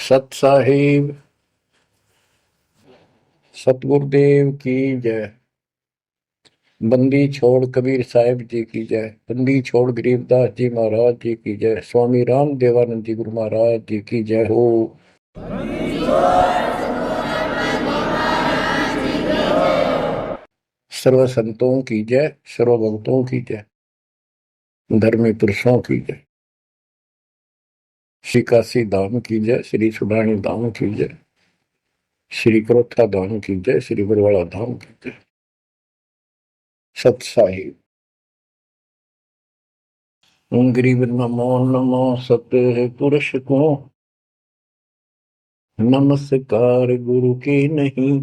सत साहिब सतगुरुदेव की जय। बंदी छोड़ कबीर साहिब जी की जय। बंदी छोड़ गरीबदास जी महाराज जी की जय। स्वामी राम देवानंद जी गुरु महाराज जी की जय हो। सर्व संतों की जय, सर्व भक्तों की जय, धर्मी पुरुषों की जय। श्री काशी धाम की जय, श्री सुडानी धाम की जय, श्री क्रोथा धाम की जय, श्री बरवाड़ा धाम की जय। सत साहिब गरीब नमो नमो सत पुरुष को, नमस्कार गुरु की नहीं।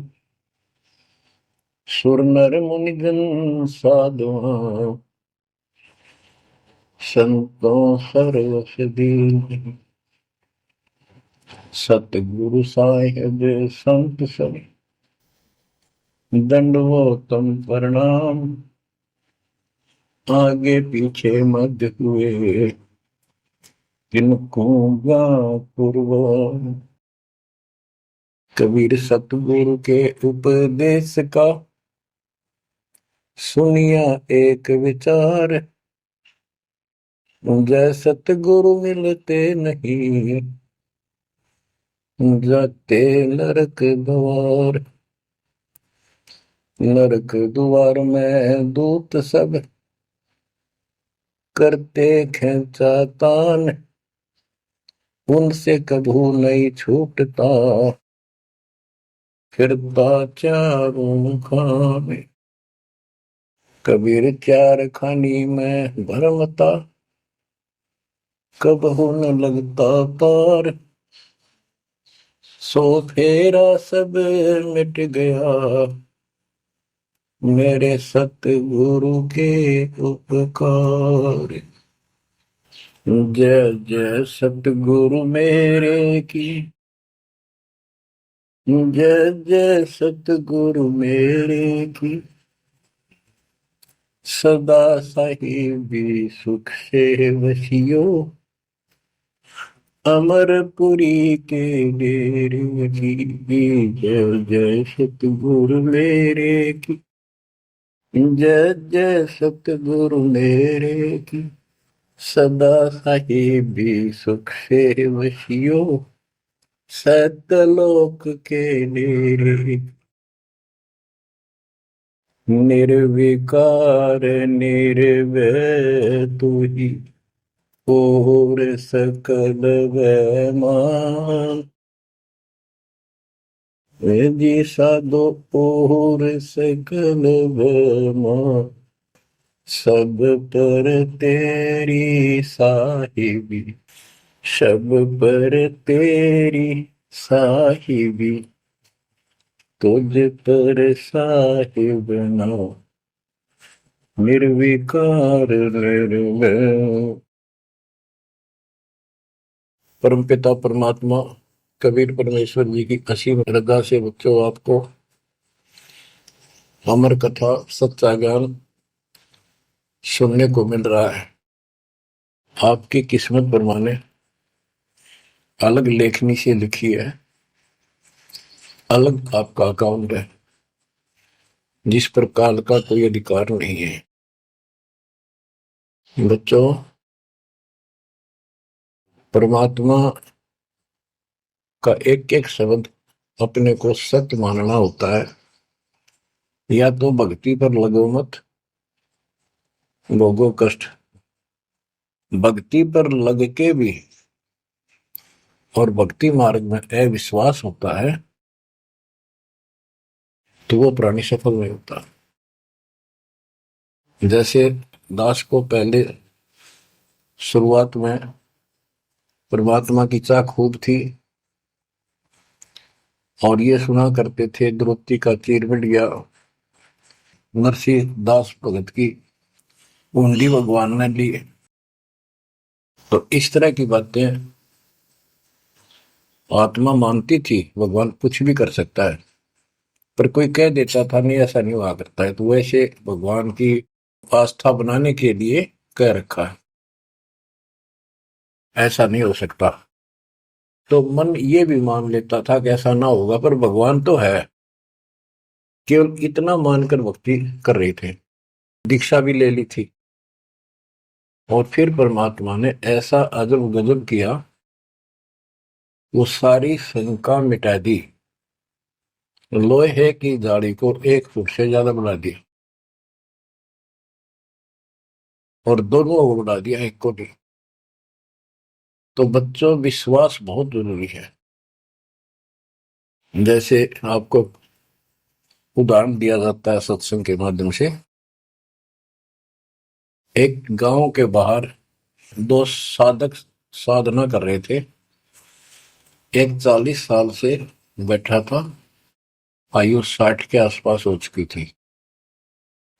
सुर नर मुनिजन साधुआ, संतों सर्वस दीन। सतगुरु साहिब संत सब, दंडवतम प्रणाम। आगे पीछे मध्य हुए, किनको पूर्व। कबीर सतगुरु के उपदेश का, सुनिया एक विचार। जय सतगुरु मिलते नहीं, जाते नरक द्वार। नरक द्वार में दूत सब, करते खेचा तान। उनसे कभू नहीं छूटता, फिरता चारों खाने। कबीर चार खानी में भरमता, कबहू न लगता पार। सो फेरा सब मिट गया, मेरे सतगुरु के उपकार। जय जय सतगुरु मेरे की, जय जय सतगुरु मेरे की। सदा साहिबी सुख से वसियो, अमरपुरी के डेरे की। जय जय सतगुरु मेरे की, जय जय सतगुरु मेरे की। सदा साहिबी सुख से वसियो, सतलोक के डेरे। निर्विकार निर्भय तू ही, और सकल वैमान। जी साधो और सकल वैमान। सब पर तेरी साहिबी, सब पर तेरी साहिबी। तुझ पर साहिब नाम, निर्विकार निर्भय। परमपिता परमात्मा कबीर परमेश्वर जी की असीम श्रद्धा से बच्चों आपको अमर कथा सच्चा ज्ञान सुनने को मिल रहा है। आपकी किस्मत परमाने अलग लेखनी से लिखी है, अलग आपका अकाउंट है, जिस पर काल का कोई अधिकार नहीं है। बच्चों, परमात्मा का एक एक शब्द अपने को सत्य मानना होता है। या तो भक्ति पर लगो मत, भोगो कष्ट। भक्ति पर लग के भी और भक्ति मार्ग में अविश्वास होता है तो वो प्राणी सफल नहीं होता। जैसे दास को पहले शुरुआत में परमात्मा की चाह खूब थी और ये सुना करते थे द्रौपदी का चीर मिट गया, नरसिंह दास भगत की कुंडली भगवान ने ली। तो इस तरह की बातें आत्मा मानती थी, भगवान कुछ भी कर सकता है। पर कोई कह देता था नहीं ऐसा नहीं हुआ करता है, तो वैसे भगवान की आस्था बनाने के लिए कह रखा है, ऐसा नहीं हो सकता। तो मन ये भी मान लेता था कि ऐसा ना होगा, पर भगवान तो है। केवल इतना मानकर भक्ति कर रहे थे, दीक्षा भी ले ली थी। और फिर परमात्मा ने ऐसा अजब गजब किया, वो सारी शंका मिटा दी। लोहे की जाड़ी को 1 फुट से ज्यादा बढ़ा दिया, और दोनों को बढ़ा दिया, एक को नहीं। तो बच्चों, विश्वास बहुत जरूरी है। जैसे आपको उदाहरण दिया जाता है सत्संग के माध्यम से। एक गांव के बाहर 2 साधक साधना कर रहे थे। एक 40 साल से बैठा था, आयु 60 के आसपास हो चुकी थी।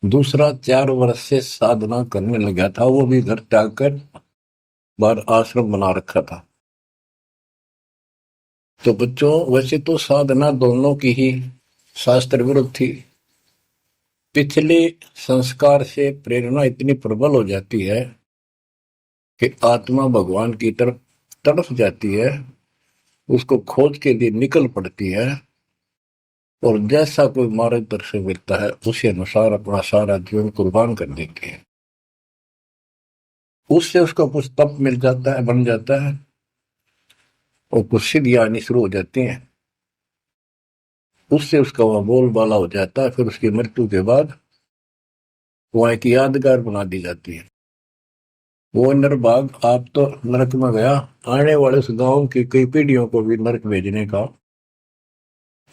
दूसरा 4 वर्ष से साधना करने लगा था, वो भी घर त्याग कर बाहर आश्रम बना रखा था। तो बच्चों, वैसे तो साधना दोनों की ही शास्त्र विरुद्ध थी। पिछले संस्कार से प्रेरणा इतनी प्रबल हो जाती है कि आत्मा भगवान की तरफ तड़प जाती है, उसको खोज के लिए निकल पड़ती है, और जैसा कोई मार्गदर्शन मिलता है उसी अनुसार अपना सारा जीवन कुर्बान कर देती है। उससे उसको कुछ तप मिल जाता है, बन जाता है, और कुछ सिद्धियां आनी शुरू हो जाती हैं। उससे उसका वह बोलबाला हो जाता है। फिर उसकी मृत्यु के बाद वह एक यादगार बना दी जाती है। वो नरभाग आप तो नरक में गया, आने वाले उस गांव की कई पीढ़ियों को भी नरक भेजने का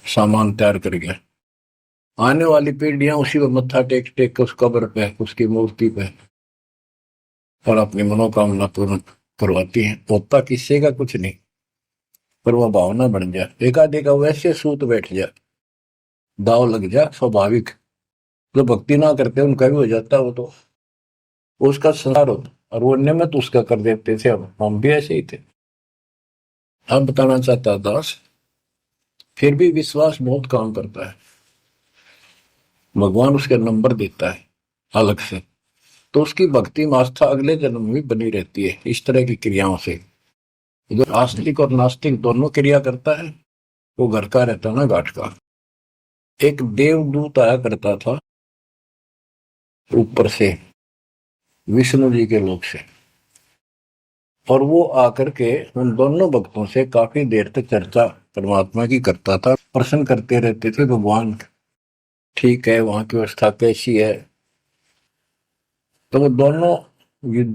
सामान तैयार कर गया। आने वाली पीढ़ियां उसी को मत्था टेक टेक के उस कब्र पे, उसकी मूर्ति पे, और अपनी मनोकामना पूर्ण करवाती हैं। होता किसी का कुछ नहीं, पर वह भावना बन जाए, एकाधिक वैसे सूत बैठ जाए, दाव लग जाए, स्वाभाविक। जो भक्ति ना करते उनका भी हो जाता है, वो तो उसका संसार होता, और वो नियमित उसका कर देते थे। अब हम भी ऐसे ही थे। अब बताना चाहता दास, फिर भी विश्वास बहुत काम करता है। भगवान उसके नंबर देता है अलग से, तो उसकी भक्ति में आस्था अगले जन्म में भी बनी रहती है इस तरह की क्रियाओं से। जो आस्तिक और नास्तिक दोनों क्रिया करता है, वो घर का रहता ना घाट का। एक देवदूत आया करता था ऊपर से, विष्णु जी के लोक से, और वो आकर के उन दोनों भक्तों से काफी देर तक चर्चा परमात्मा की करता था। प्रश्न करते रहते थे, भगवान ठीक है, वहां की व्यवस्था कैसी है। तो वो दोनों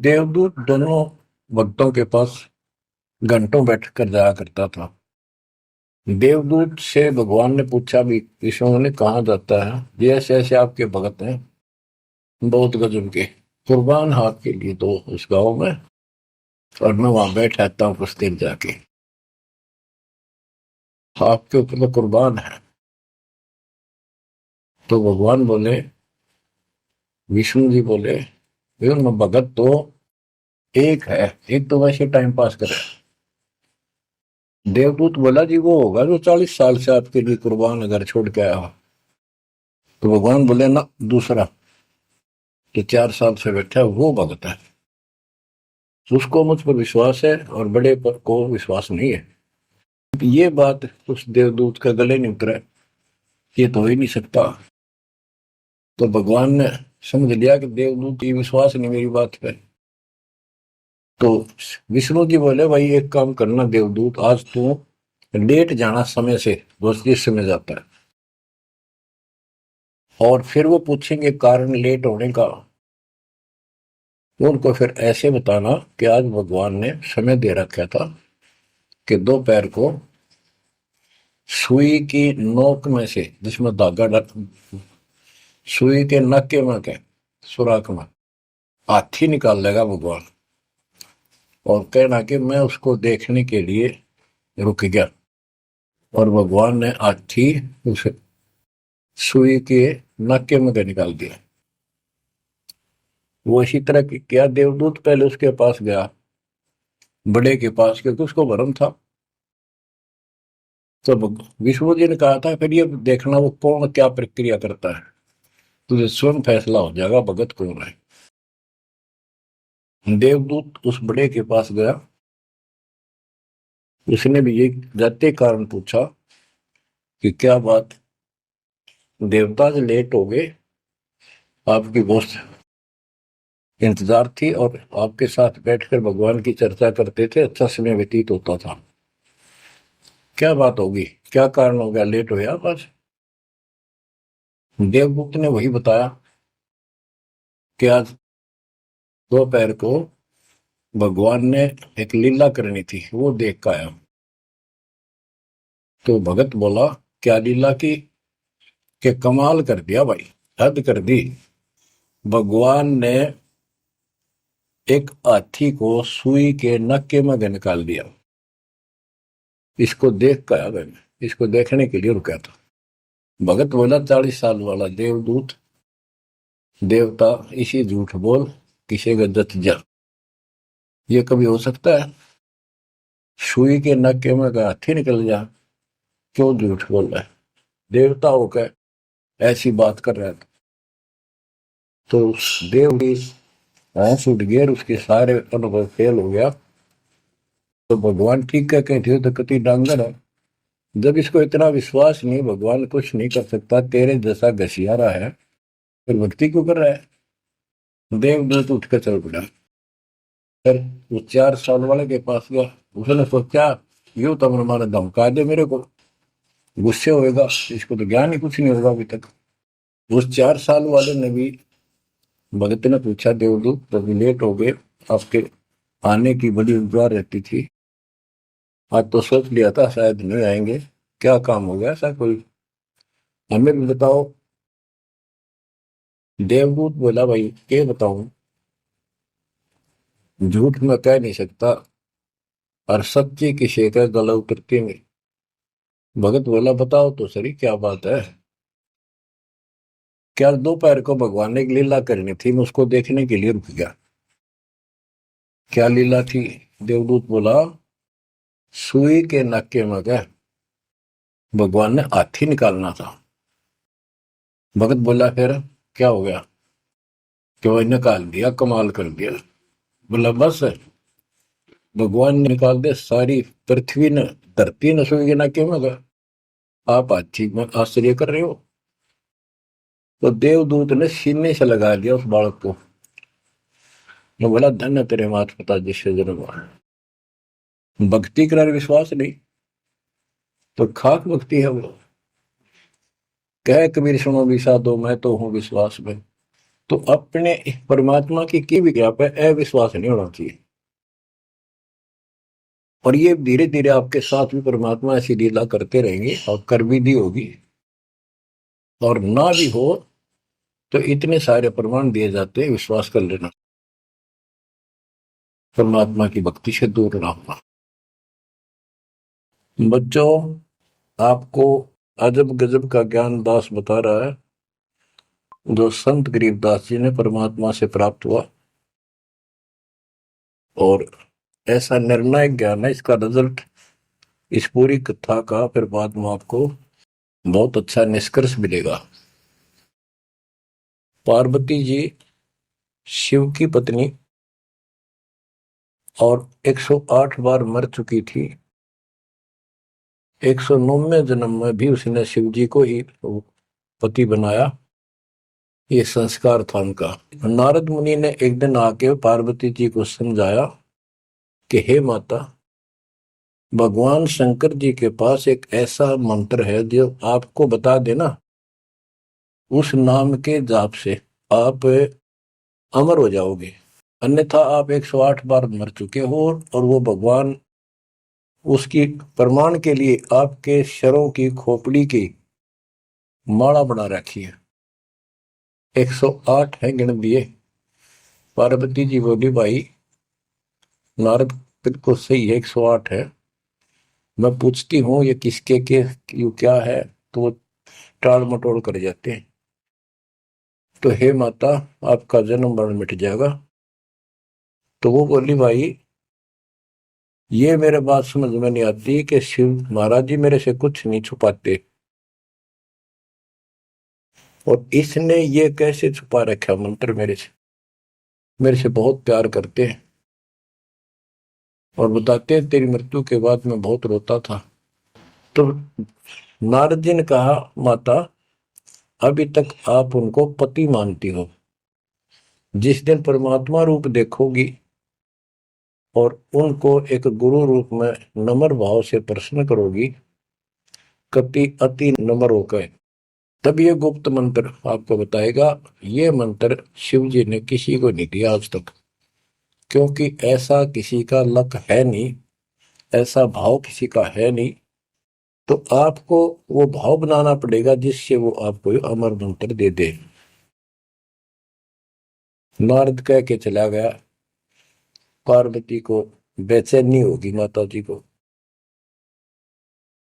देवदूत दोनों भक्तों के पास घंटों बैठ कर जाया करता था। देवदूत से भगवान ने पूछा भी, विष्णु ने, कहा जाता है ये ऐसे ऐसे आपके भगत हैं, बहुत गजब के, कुर्बान हाथ के लिए तो उस गांव में, और मैं वहां बैठ रहता हूँ कुछ देर जाके, आपके ऊपर तो कुर्बान है। तो भगवान बोले, विष्णु जी बोले, मैं भगत तो एक है, एक तो वैसे टाइम पास करे। देवदूत बोला, जी वो होगा जो 40 साल से आपके लिए कुर्बान घर छोड़ के आया हो। तो भगवान बोले, ना, दूसरा जो 4 साल से बैठा है वो भगत है, उसको मुझ पर विश्वास है और बड़े पर को विश्वास नहीं है। ये बात उस देवदूत का गले नहीं उतरा, ये तो हो ही नहीं सकता। तो भगवान ने समझ लिया कि देवदूत की विश्वास नहीं मेरी बात पे। तो विष्णु जी बोले, भाई एक काम करना देवदूत, आज तू लेट जाना समय से, बस जिस समय जाता है, और फिर वो पूछेंगे कारण लेट होने का, तो उनको फिर ऐसे बताना कि आज भगवान ने समय दे रखा था कि दोपहर को सुई की नोक में से, जिसमें धागा डाल, सुई के नक्के में के सुराख में हाथी निकाल लेगा भगवान, और कहना कि मैं उसको देखने के लिए रुक गया, और भगवान ने हाथी उस सुई के नक्के में के निकाल दिया। वो इसी तरह की क्या, देवदूत पहले उसके पास गया, बड़े के पास, क्योंकि उसको भरम था। तो विष्णु जी ने कहा था, फिर ये देखना वो कौन क्या प्रक्रिया करता है, तुझे स्वयं फैसला हो जाएगा भगत कौन है। देवदूत उस बड़े के पास गया, उसने भी ये जाते कारण पूछा कि क्या बात, देवता से लेट हो गए, आपकी बहुत इंतजार थी और आपके साथ बैठकर भगवान की चर्चा करते थे, अच्छा समय व्यतीत होता था। क्या बात होगी, क्या कारण हो गया, लेट हो गया बस। देवदूत ने वही बताया कि आज दोपहर को भगवान ने एक लीला करनी थी, वो देख कर आया। तो भगत बोला, क्या लीला की? कि कमाल कर दिया भाई, हद कर दी। भगवान ने एक हाथी को सुई के नक्के में निकाल दिया। इसको देख कर आया मैंने, इसको देखने के लिए रुका था। भगत बोला, 40 साल वाला देवदूत, देवता, इसी झूठ बोल, किसी का जत जा, ये कभी हो सकता है? सुई के नक्के में का हाथी निकल जा, क्यों झूठ बोल रहा है? देवता होकर ऐसी बात कर रहा था। तो देव की होश उठ गया, उसके सारे अनुभव फेल हो गया। तो भगवान ठीक कह के थे, तो कति डांगर है। जब इसको इतना विश्वास नहीं, भगवान कुछ नहीं कर सकता, तेरे जैसा घसियारा है, फिर भक्ति क्यों कर रहा है? देवदूत उठ कर चल पड़ा। फिर वो 4 साल वाले के पास गया। उसने सोचा, यूं तो हमारा धमका दे मेरे को, गुस्से होएगा, इसको तो ज्ञान ही कुछ नहीं होगा अभी तक। उस 4 साल वाले ने भी, भगत ने पूछा, देवदूत तभी लेट हो गए, आपके आने की बड़ी इंतजार रहती थी, आज तो सोच लिया था शायद नहीं आएंगे, क्या काम हो गया ऐसा कोई, हमें भी बताओ। देवदूत बोला, भाई क्या बताऊं, झूठ में कह नहीं सकता, और सच्ची की शेखर गला उतरती नहीं। भगत बोला, बताओ तो सही क्या बात है? क्या दोपहर को भगवान ने एक लीला करनी थी, मैं उसको देखने के लिए रुक गया। क्या लीला थी? देवदूत बोला, सुई के नक्के में क्या भगवान ने हाथी निकालना था। भगत बोला, फिर क्या हो गया? क्यों निकाल दिया, कमाल कर दिया। बोला, बस भगवान ने निकाल दे, सारी पृथ्वी ने, धरती ने सुई के नक्के में गया, आप हाथी में आश्चर्य कर रहे हो? तो देवदूत ने सीने से लगा लिया उस बालक को। मैं बोला, धन्य तेरे माता पिता जिससे जन्म हुआ। भक्ति कर विश्वास नहीं, तो खाक भक्ति है वो। कह कबीर सुनो भी साधो, मैं तो हूं विश्वास में। तो अपने परमात्मा की विज्ञाप है, अविश्वास नहीं होना चाहिए। और ये धीरे धीरे आपके साथ भी परमात्मा ऐसी लीला करते रहेंगे, और कर भी दी होगी। और ना भी हो तो इतने सारे प्रमाण दिए जाते हैं, विश्वास कर लेना, परमात्मा की भक्ति से दूर ना होना। बच्चों, आपको अजब गजब का ज्ञान दास बता रहा है, जो संत गरीबदास जी ने परमात्मा से प्राप्त हुआ। और ऐसा निर्णायक ज्ञान है, इसका रिजल्ट इस पूरी कथा का फिर बाद में आपको बहुत अच्छा निष्कर्ष मिलेगा। पार्वती जी शिव की पत्नी, और 108 बार मर चुकी थी। 109वें जन्म में भी उसने शिव जी को ही पति बनाया। ये संस्कार था उनका। नारद मुनि ने एक दिन आके पार्वती जी को समझाया कि हे माता, भगवान शंकर जी के पास एक ऐसा मंत्र है जो आपको बता देना, उस नाम के जाप से आप अमर हो जाओगे। अन्यथा आप 108 बार मर चुके हो, और वो भगवान उसकी प्रमाण के लिए आपके शरों की खोपड़ी की माला बना रखी है। 108 है, गिन दिए। पार्वती जी बोली, भाई नारद बिल्कुल सही है, 108 है। मैं पूछती हूँ ये किसके के यू क्या है, तो वो टाल मटोल कर जाते हैं। तो हे माता, आपका जन्म मरण मिट जाएगा। तो वो बोली, भाई ये मेरे बात समझ में नहीं आती कि शिव महाराज जी मेरे से कुछ नहीं छुपाते, और इसने ये कैसे छुपा रखा मंत्र मेरे से, मेरे से बहुत प्यार करते हैं। और बताते हैं तेरी मृत्यु के बाद मैं बहुत रोता था। तो नारद जी ने कहा, माता अभी तक आप उनको पति मानती हो, जिस दिन परमात्मा रूप देखोगी और उनको एक गुरु रूप में नम्र भाव से प्रश्न करोगी, कति अति नम्र होकर, तब ये गुप्त मंत्र आपको बताएगा। ये मंत्र शिव जी ने किसी को नहीं दिया आज तक, क्योंकि ऐसा किसी का लक है नहीं, ऐसा भाव किसी का है नहीं। तो आपको वो भाव बनाना पड़ेगा जिससे वो आपको अमर मंत्र दे दे। नारद कह के चला गया। पार्वती को बेचैनी होगी, माता जी को।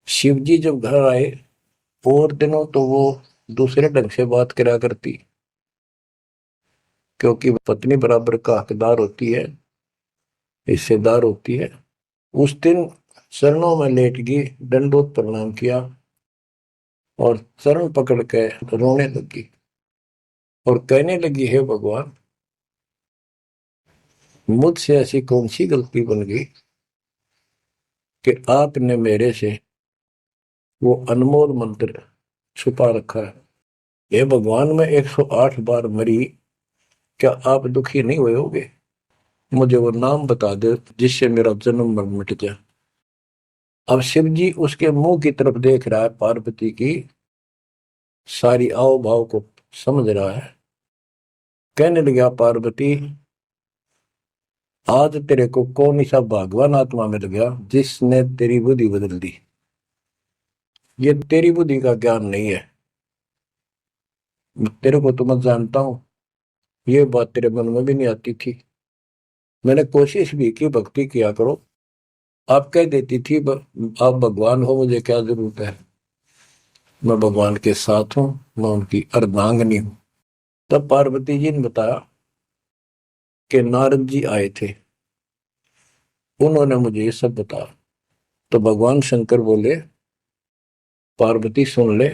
शिव जी जब घर आए और दिनों तो वो दूसरे ढंग से बात करा करती, क्योंकि पत्नी बराबर का हकदार होती है, हिस्सेदार होती है। उस दिन चरणों में लेट गई, दंडोत प्रणाम किया और चरण पकड़ के रोने लगी और कहने लगी, हे भगवान, मुझसे ऐसी कौन सी गलती बन गई कि आपने मेरे से वो अनमोल मंत्र छुपा रखा है। हे भगवान, मैं 108 बार मरी, क्या आप दुखी नहीं हुए होगे? मुझे वो नाम बता दे जिससे मेरा जन्म मरण मिट जाए। अब शिव जी उसके मुंह की तरफ देख रहा है, पार्वती की सारी आओ भाव को समझ रहा है। कहने लगा, पार्वती आज तेरे को कौन सा भगवान आत्मा मिल गया जिसने तेरी बुद्धि बदल दी? ये तेरी बुद्धि का ज्ञान नहीं है, तेरे को तो मैं जानता हूं, ये बात तेरे मन में भी नहीं आती थी। मैंने कोशिश भी की, भक्ति किया करो, आप कह देती थी आप भगवान हो, मुझे क्या जरूरत है, मैं भगवान के साथ हूं, मैं उनकी अर्धांगिनी हूं। तब पार्वती जी ने बताया कि नारद जी आए थे, उन्होंने मुझे ये सब बताया। तो भगवान शंकर बोले, पार्वती सुन ले,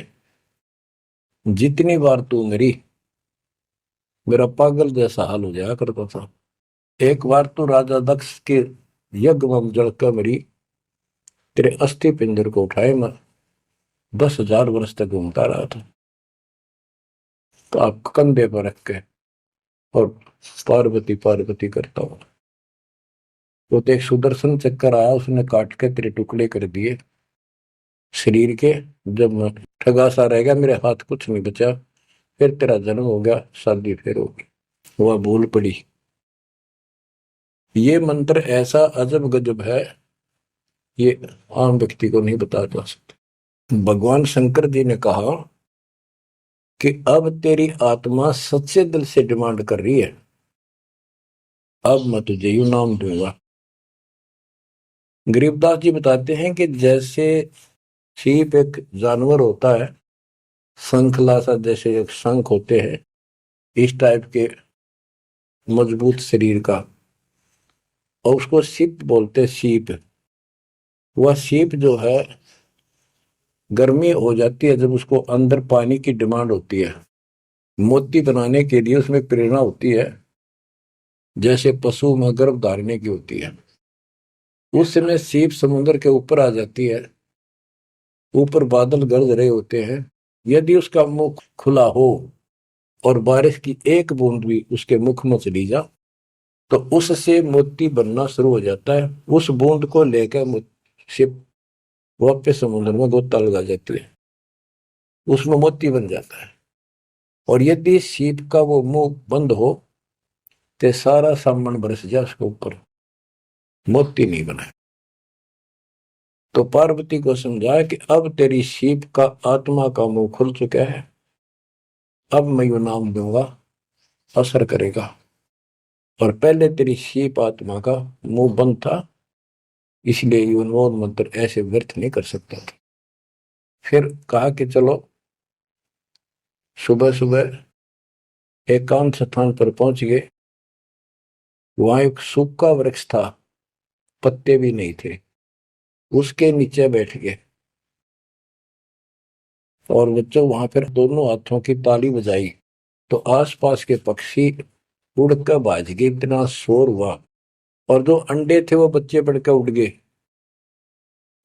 जितनी बार तू मरी मेरा पागल जैसा हाल हो जाया करता था। एक बार तो राजा दक्ष के यज्ञ में जलकर मरी, तेरे अस्थि पिंजर को उठाए मैं 10,000 वर्ष तक घूमता रहा था, तो आप कंधे पर रख के और पार्वती पार्वती करता हूं। तो एक सुदर्शन चक्कर आया, उसने काट के तेरे टुकड़े कर दिए शरीर के। जब मैं ठगा सा रह गया, मेरे हाथ कुछ नहीं बचा, फिर तेरा जन्म हो गया, शादी फिर होगी, वह भूल पड़ी। ये मंत्र ऐसा अजब गजब है, ये आम व्यक्ति को नहीं बता जा सकता। भगवान शंकर जी ने कहा कि अब तेरी आत्मा सच्चे दिल से डिमांड कर रही है, अब मैं तुझे यू नाम दूंगा। गरीबदास जी बताते हैं कि जैसे सीप एक जानवर होता है, शंखला सा जैसे एक शंख होते हैं, इस टाइप के मजबूत शरीर का, और उसको सीप बोलते, सीप। वह सीप जो है गर्मी हो जाती है जब उसको अंदर पानी की डिमांड होती है, मोती बनाने के लिए उसमें प्रेरणा होती है, जैसे पशु में गर्भ धारने की होती है। उस समय सीप समुद्र के ऊपर आ जाती है, ऊपर बादल गरज रहे होते हैं, यदि उसका मुख खुला हो और बारिश की एक बूंद भी उसके मुख में चली जा तो उससे मोती बनना शुरू हो जाता है। उस बूंद को लेकर शिप वापस समुद्र में गोता लगा जाती है, उसमें मोती बन जाता है। और यदि सीप का वो मुंह बंद हो तो सारा सामान बरस जाए उसके ऊपर, मोती नहीं बना। तो पार्वती को समझाया कि अब तेरी सीप का आत्मा का मुंह खुल चुका है, अब मैं यू नाम दूंगा, असर करेगा। और पहले तेरी सीप आत्मा का मुंह बंद था, इसलिए ये उन्मोद मंत्र ऐसे व्यर्थ नहीं कर सकता था। फिर कहा कि चलो, सुबह सुबह एकांत स्थान पर पहुंच गए। वहां एक सूखा वृक्ष था, पत्ते भी नहीं थे, उसके नीचे बैठ गए और बच्चों वहां पर दोनों हाथों की ताली बजाई तो आसपास के पक्षी उड़कर भाज गए, इतना शोर हुआ और जो अंडे थे वो बच्चे बढ़ के उड़ गए।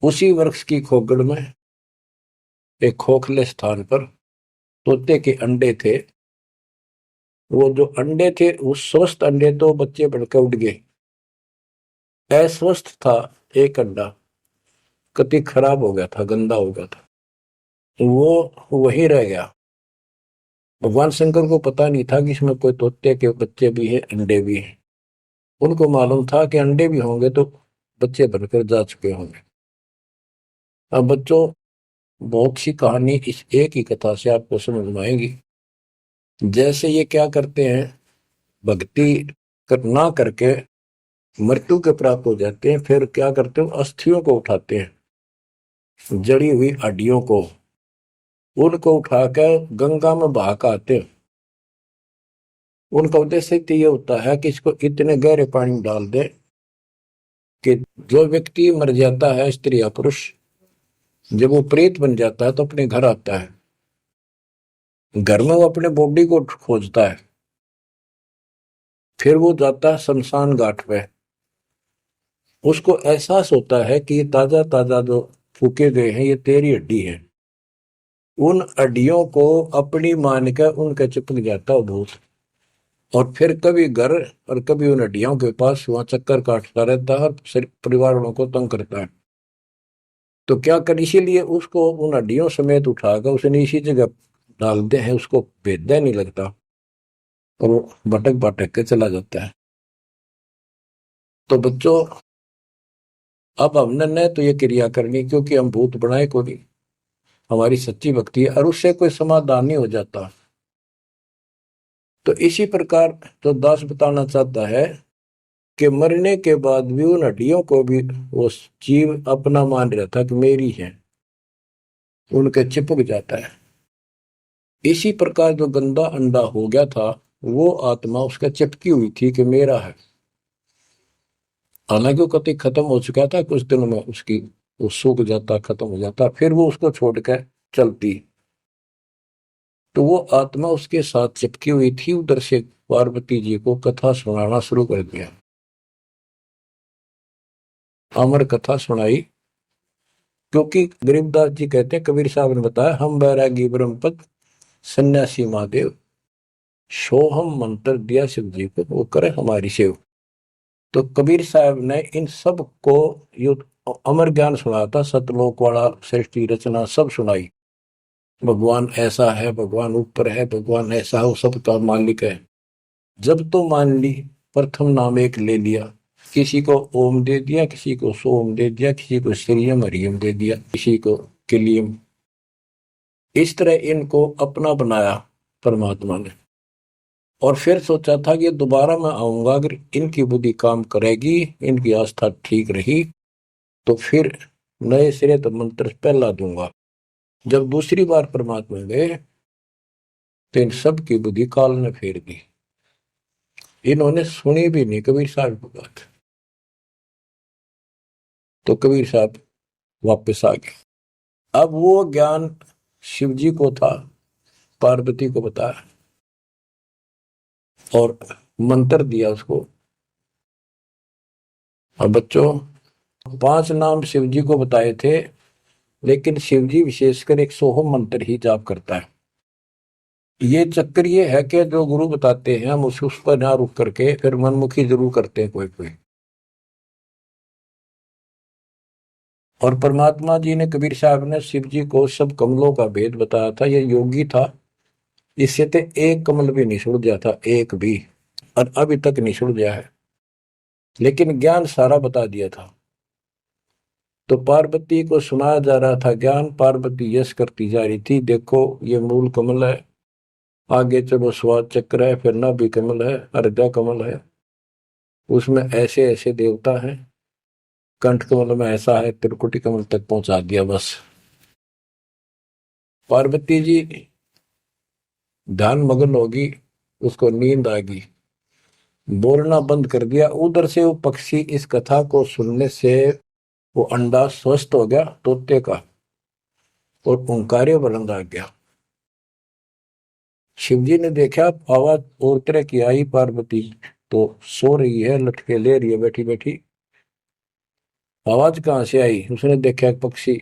उसी वृक्ष की खोगड़ में एक खोखले स्थान पर तोते के अंडे थे। वो जो अंडे थे उस स्वस्थ अंडे तो बच्चे बढ़ के उड़ गए। अस्वस्थ था एक अंडा, कति खराब हो गया था, गंदा हो गया था, वो वहीं रह गया। भगवान शंकर को पता नहीं था कि इसमें कोई तोते के बच्चे भी हैं, अंडे भी हैं। उनको मालूम था कि अंडे भी होंगे तो बच्चे बनकर जा चुके होंगे। अब बच्चों, बहुत सी कहानी इस एक ही कथा से आपको समझ में आएगी। जैसे ये क्या करते हैं, भक्ति ना करके मृत्यु के प्राप्त हो जाते हैं, फिर क्या करते हैं, अस्थियों को उठाते हैं, जड़ी हुई हड्डियों को, उनको उठाकर गंगा में बहा के आते हैं। उनका उद्देश्य तो ये होता है कि इसको इतने गहरे पानी में डाल दे कि जो व्यक्ति मर जाता है, स्त्री या पुरुष, जब वो प्रेत बन जाता है तो अपने घर आता है। घर में वो अपने बॉडी को खोजता है, फिर वो जाता है शमशान घाट पे। उसको एहसास होता है कि ये ताजा ताजा जो फूके गए हैं ये तेरी हड्डी है। उन हड्डियों को अपनी मान कर उनके चिपक जाता है भूत, और फिर कभी घर और कभी उन हड्डियों के पास वहां चक्कर काटता रहता है और परिवार वालों को तंग करता है। तो क्या कर, इसीलिए उसको उन हड्डियों समेत उठाकर उसने इसी जगह डाल दे हैं, उसको भेदा नहीं लगता और वो भटक भटक के चला जाता है। तो बच्चों, अब हमने न तो ये क्रिया करनी, क्योंकि हम भूत बनाए को नहीं, हमारी सच्ची भक्ति है और उससे कोई समाधान नहीं हो जाता। तो इसी प्रकार तो दास बताना चाहता है कि मरने के बाद भी उन हड्डियों को भी वो जीव अपना मान रहा था कि मेरी है, उनके चिपक जाता है। इसी प्रकार जो गंदा अंडा हो गया था, वो आत्मा उसका चिपकी हुई थी कि मेरा है। हालांकि वो कति खत्म हो चुका था, कुछ दिनों में उसकी वो सूख जाता, खत्म हो जाता, फिर वो उसको छोड़कर चलती। तो वो आत्मा उसके साथ चिपकी हुई थी। उधर से पार्वती जी को कथा सुनाना शुरू कर दिया, अमर कथा सुनाई। क्योंकि गरीबदास जी कहते हैं, कबीर साहब ने बताया, हम बैरागी ब्रह्मपद सन्यासी महादेव, सोहम मंत्र दिया शिव जी को, वो करे हमारी सेव। तो कबीर साहब ने इन सब को यो अमर ज्ञान सुनाया था, सतलोक वाला, सृष्टि रचना सब सुनाई। भगवान ऐसा है, भगवान ऊपर है, भगवान ऐसा है, वो सबका मालिक है। जब तो मान ली, प्रथम नाम एक ले लिया, किसी को ओम दे दिया, किसी को सोम दे दिया, किसी को श्रीयम हरियम दे दिया, किसी को किलियम। इस तरह इनको अपना बनाया परमात्मा ने। और फिर सोचा था कि दोबारा मैं आऊंगा, अगर इनकी बुद्धि काम करेगी, इनकी आस्था ठीक रही, तो फिर नए सिरे तो मंत्र पहला दूंगा। जब दूसरी बार परमात्मा गए तो इन सब की बुद्धि काल ने फेर दी। इन्होंने सुनी भी नहीं कबीर साहब की बात। तो कबीर साहब वापस आ गए। अब वो ज्ञान शिव जी को था, पार्वती को बताया और मंत्र दिया उसको। और बच्चों, 5 नाम शिव जी को बताए थे, लेकिन शिव जी विशेषकर एक सोहम मंत्र ही जाप करता है। ये चक्कर ये है कि जो गुरु बताते हैं हम उस पर ना रुक करके फिर मनमुखी जरूर करते हैं कोई कोई। और परमात्मा जी ने, कबीर साहब ने शिव जी को सब कमलों का भेद बताया था। ये योगी था, इससे तो एक कमल भी नहीं सुलझा था, एक भी, और अभी तक नहीं सुलझा है, लेकिन ज्ञान सारा बता दिया था। तो पार्वती को सुनाया जा रहा था ज्ञान, पार्वती यश करती जा रही थी, देखो ये मूल कमल है, आगे चलो स्वाद चक्र है, फिर नाभि कमल है, हृदय कमल है, उसमें ऐसे ऐसे देवता हैं, कंठ कमल में ऐसा है, त्रिकुटी कमल तक पहुंचा दिया बस। पार्वती जी ध्यान मग्न होगी, उसको नींद आ गई, बोलना बंद कर दिया। उधर से वो पक्षी इस कथा को सुनने से वो अंडा स्वस्थ हो गया तोते का, और ओंकार्य बुलंद आ गया। शिवजी ने देखा, आवाज और तरह की आई, पार्वती तो सो रही है, लटके ले रही है बैठी बैठी। आवाज कहाँ से आई? उसने देखा एक पक्षी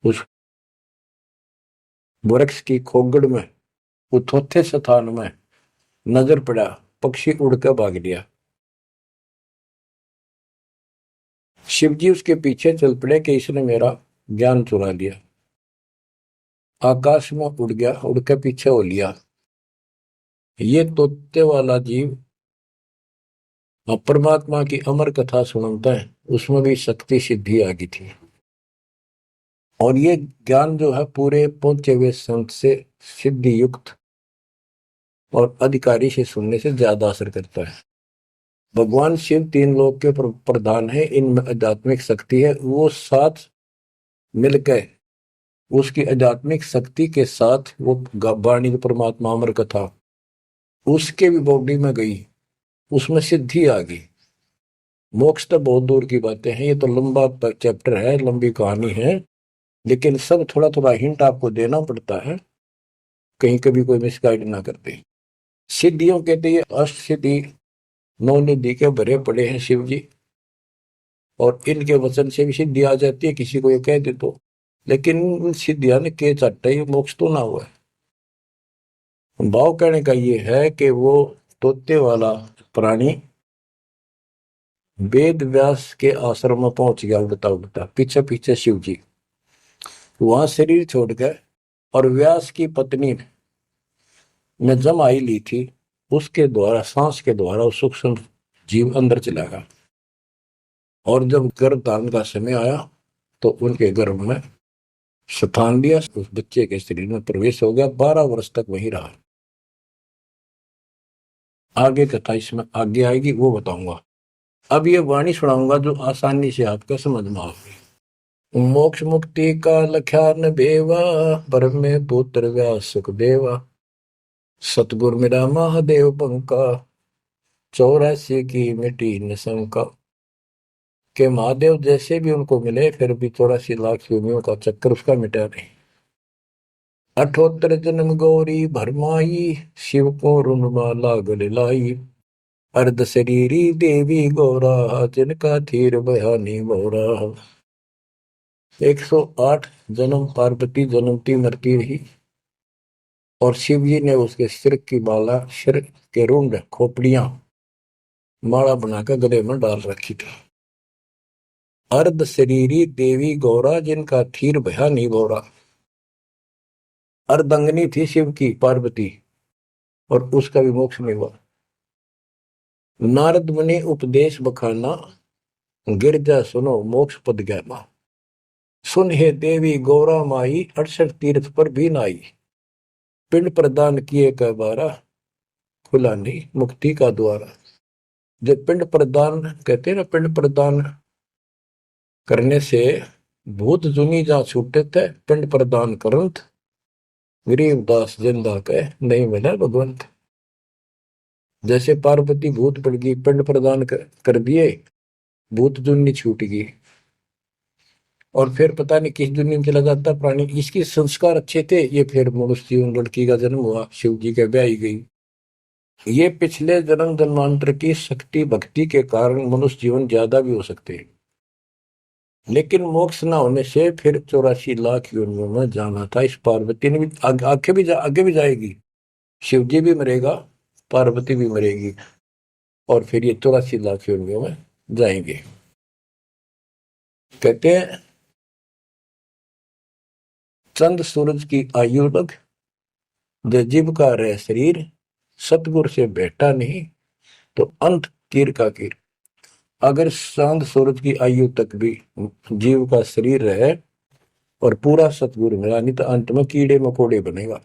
उस वृक्ष की खोगड़ में, उथोथे स्थान में नजर पड़ा। पक्षी उड़कर भाग लिया। शिवजी उसके पीछे चल पड़े कि इसने मेरा ज्ञान चुरा लिया। आकाश में उड़ गया, उड़ के पीछे हो लिया। ये तोते वाला जीव परमात्मा की अमर कथा सुनता है, उसमें भी शक्ति सिद्धि आ गई थी। और ये ज्ञान जो है पूरे पहुंचे हुए संत से सिद्धि युक्त और अधिकारी से सुनने से ज्यादा असर करता है। भगवान शिव तीन लोक के प्रधान है, इनमें आध्यात्मिक शक्ति है। वो साथ मिलकर उसकी आध्यात्मिक शक्ति के साथ वो वाणी परमात्मा अमर कथा उसके भी बॉडी में गई, उसमें सिद्धि आ गई। मोक्ष तो बहुत दूर की बातें हैं, ये तो लंबा चैप्टर है, लंबी कहानी है, लेकिन सब थोड़ा थोड़ा हिंट आपको देना पड़ता है, कहीं कभी कोई मिसगाइड ना करते। सिद्धियों कहते हैं अष्ट सिद्धि, नौ निधि के भरे पड़े हैं शिव जी, और इनके वचन से भी सिद्धि आ जाती है, किसी को ये कह दे तो। लेकिन इन सिद्धियां ने के चाटा ही मोक्ष तो ना हुआ है। भाव कहने का ये है कि वो तोते वाला प्राणी वेद व्यास के आश्रम में पहुंच गया, उड़ता उड़ता पीछे पीछे शिव जी। वहां शरीर छोड़ गए, और व्यास की पत्नी ने जमाई ली थी, उसके द्वारा सांस के द्वारा उस सूक्ष्म जीव अंदर चला गया। और जब गर्भधारण का समय आया तो उनके गर्भ में स्थान लिया, उस बच्चे के शरीर में प्रवेश हो गया, 12 वर्ष तक वहीं रहा। आगे कथा इसमें आगे आएगी, वो बताऊंगा। अब ये वाणी सुनाऊंगा जो आसानी से आपका समझ में आएगी। मोक्ष मुक्ति का लख्यान बेवा, ब्रह्म में पुत्र व्यास सुखदेवा। सतगुर मेरा महादेव पंका, 84 की मिटी न शंका। के महादेव जैसे भी उनको मिले, फिर भी 84 लाख योनियों का चक्कर उसका मिटा नहीं। 78 जन्म गौरी भरमाई, शिव को रुनमाला गले लाई। अर्ध शरीरी देवी गौरा, जिनका थीर बयानी मोरा। 108 जन्म पार्वती जन्मती मरती रही, और शिव जी ने उसके सिर की माला, सिर के रुंड खोपड़ियां माला बनाकर गले में डाल रखी थी। अर्ध शरीरी देवी गौरा, जिनका थीर बयानी मोरा। अर्धंगनी थी शिव की पार्वती, और उसका भी मोक्ष नहीं हुआ। नारद मुनि उपदेश बखाना, गिरजा सुनो मोक्ष पद ज्ञाना। सुन हे देवी गौरा माई, 68 तीर्थ पर भी नाई। पिंड प्रदान किए का बारा, खुला नहीं मुक्ति का द्वारा। जब पिंड प्रदान कहते हैं ना, पिंड प्रदान करने से भूत जुनी जा छूटे थे, पिंड प्रदान करंत गरीबदास जिंदा के नहीं मिला भगवंत। जैसे पार्वती भूत पड़ गई, पिंड प्रदान कर दिए, भूत जुनी छूट गई, और फिर पता नहीं किस दुनिया में चला जाता प्राणी। इसके संस्कार अच्छे थे, ये फिर मनुष्य जीवन, लड़की का जन्म हुआ, शिव जी के ब्याह गई। ये पिछले जन्म जन्मांतर की शक्ति भक्ति के कारण मनुष्य जीवन ज्यादा भी हो सकते हैं, लेकिन मोक्ष न होने से फिर 84 लाख योनियों में जाना था। इस पार्वती ने भी आगे भी जाएगी, शिव जी भी मरेगा, पार्वती भी मरेगी, और फिर ये 84 लाख योनियों में जाएंगे। कहते हैं चंद सूरज की आयु लग, जीव का रह शरीर। सतगुर से बैठा नहीं तो अंत कीर का कीर। अगर चांद सूरज की आयु तक भी जीव का शरीर रहे और पूरा सतगुर मिला नहीं, तो अंत में कीड़े मकोड़े बनेगा।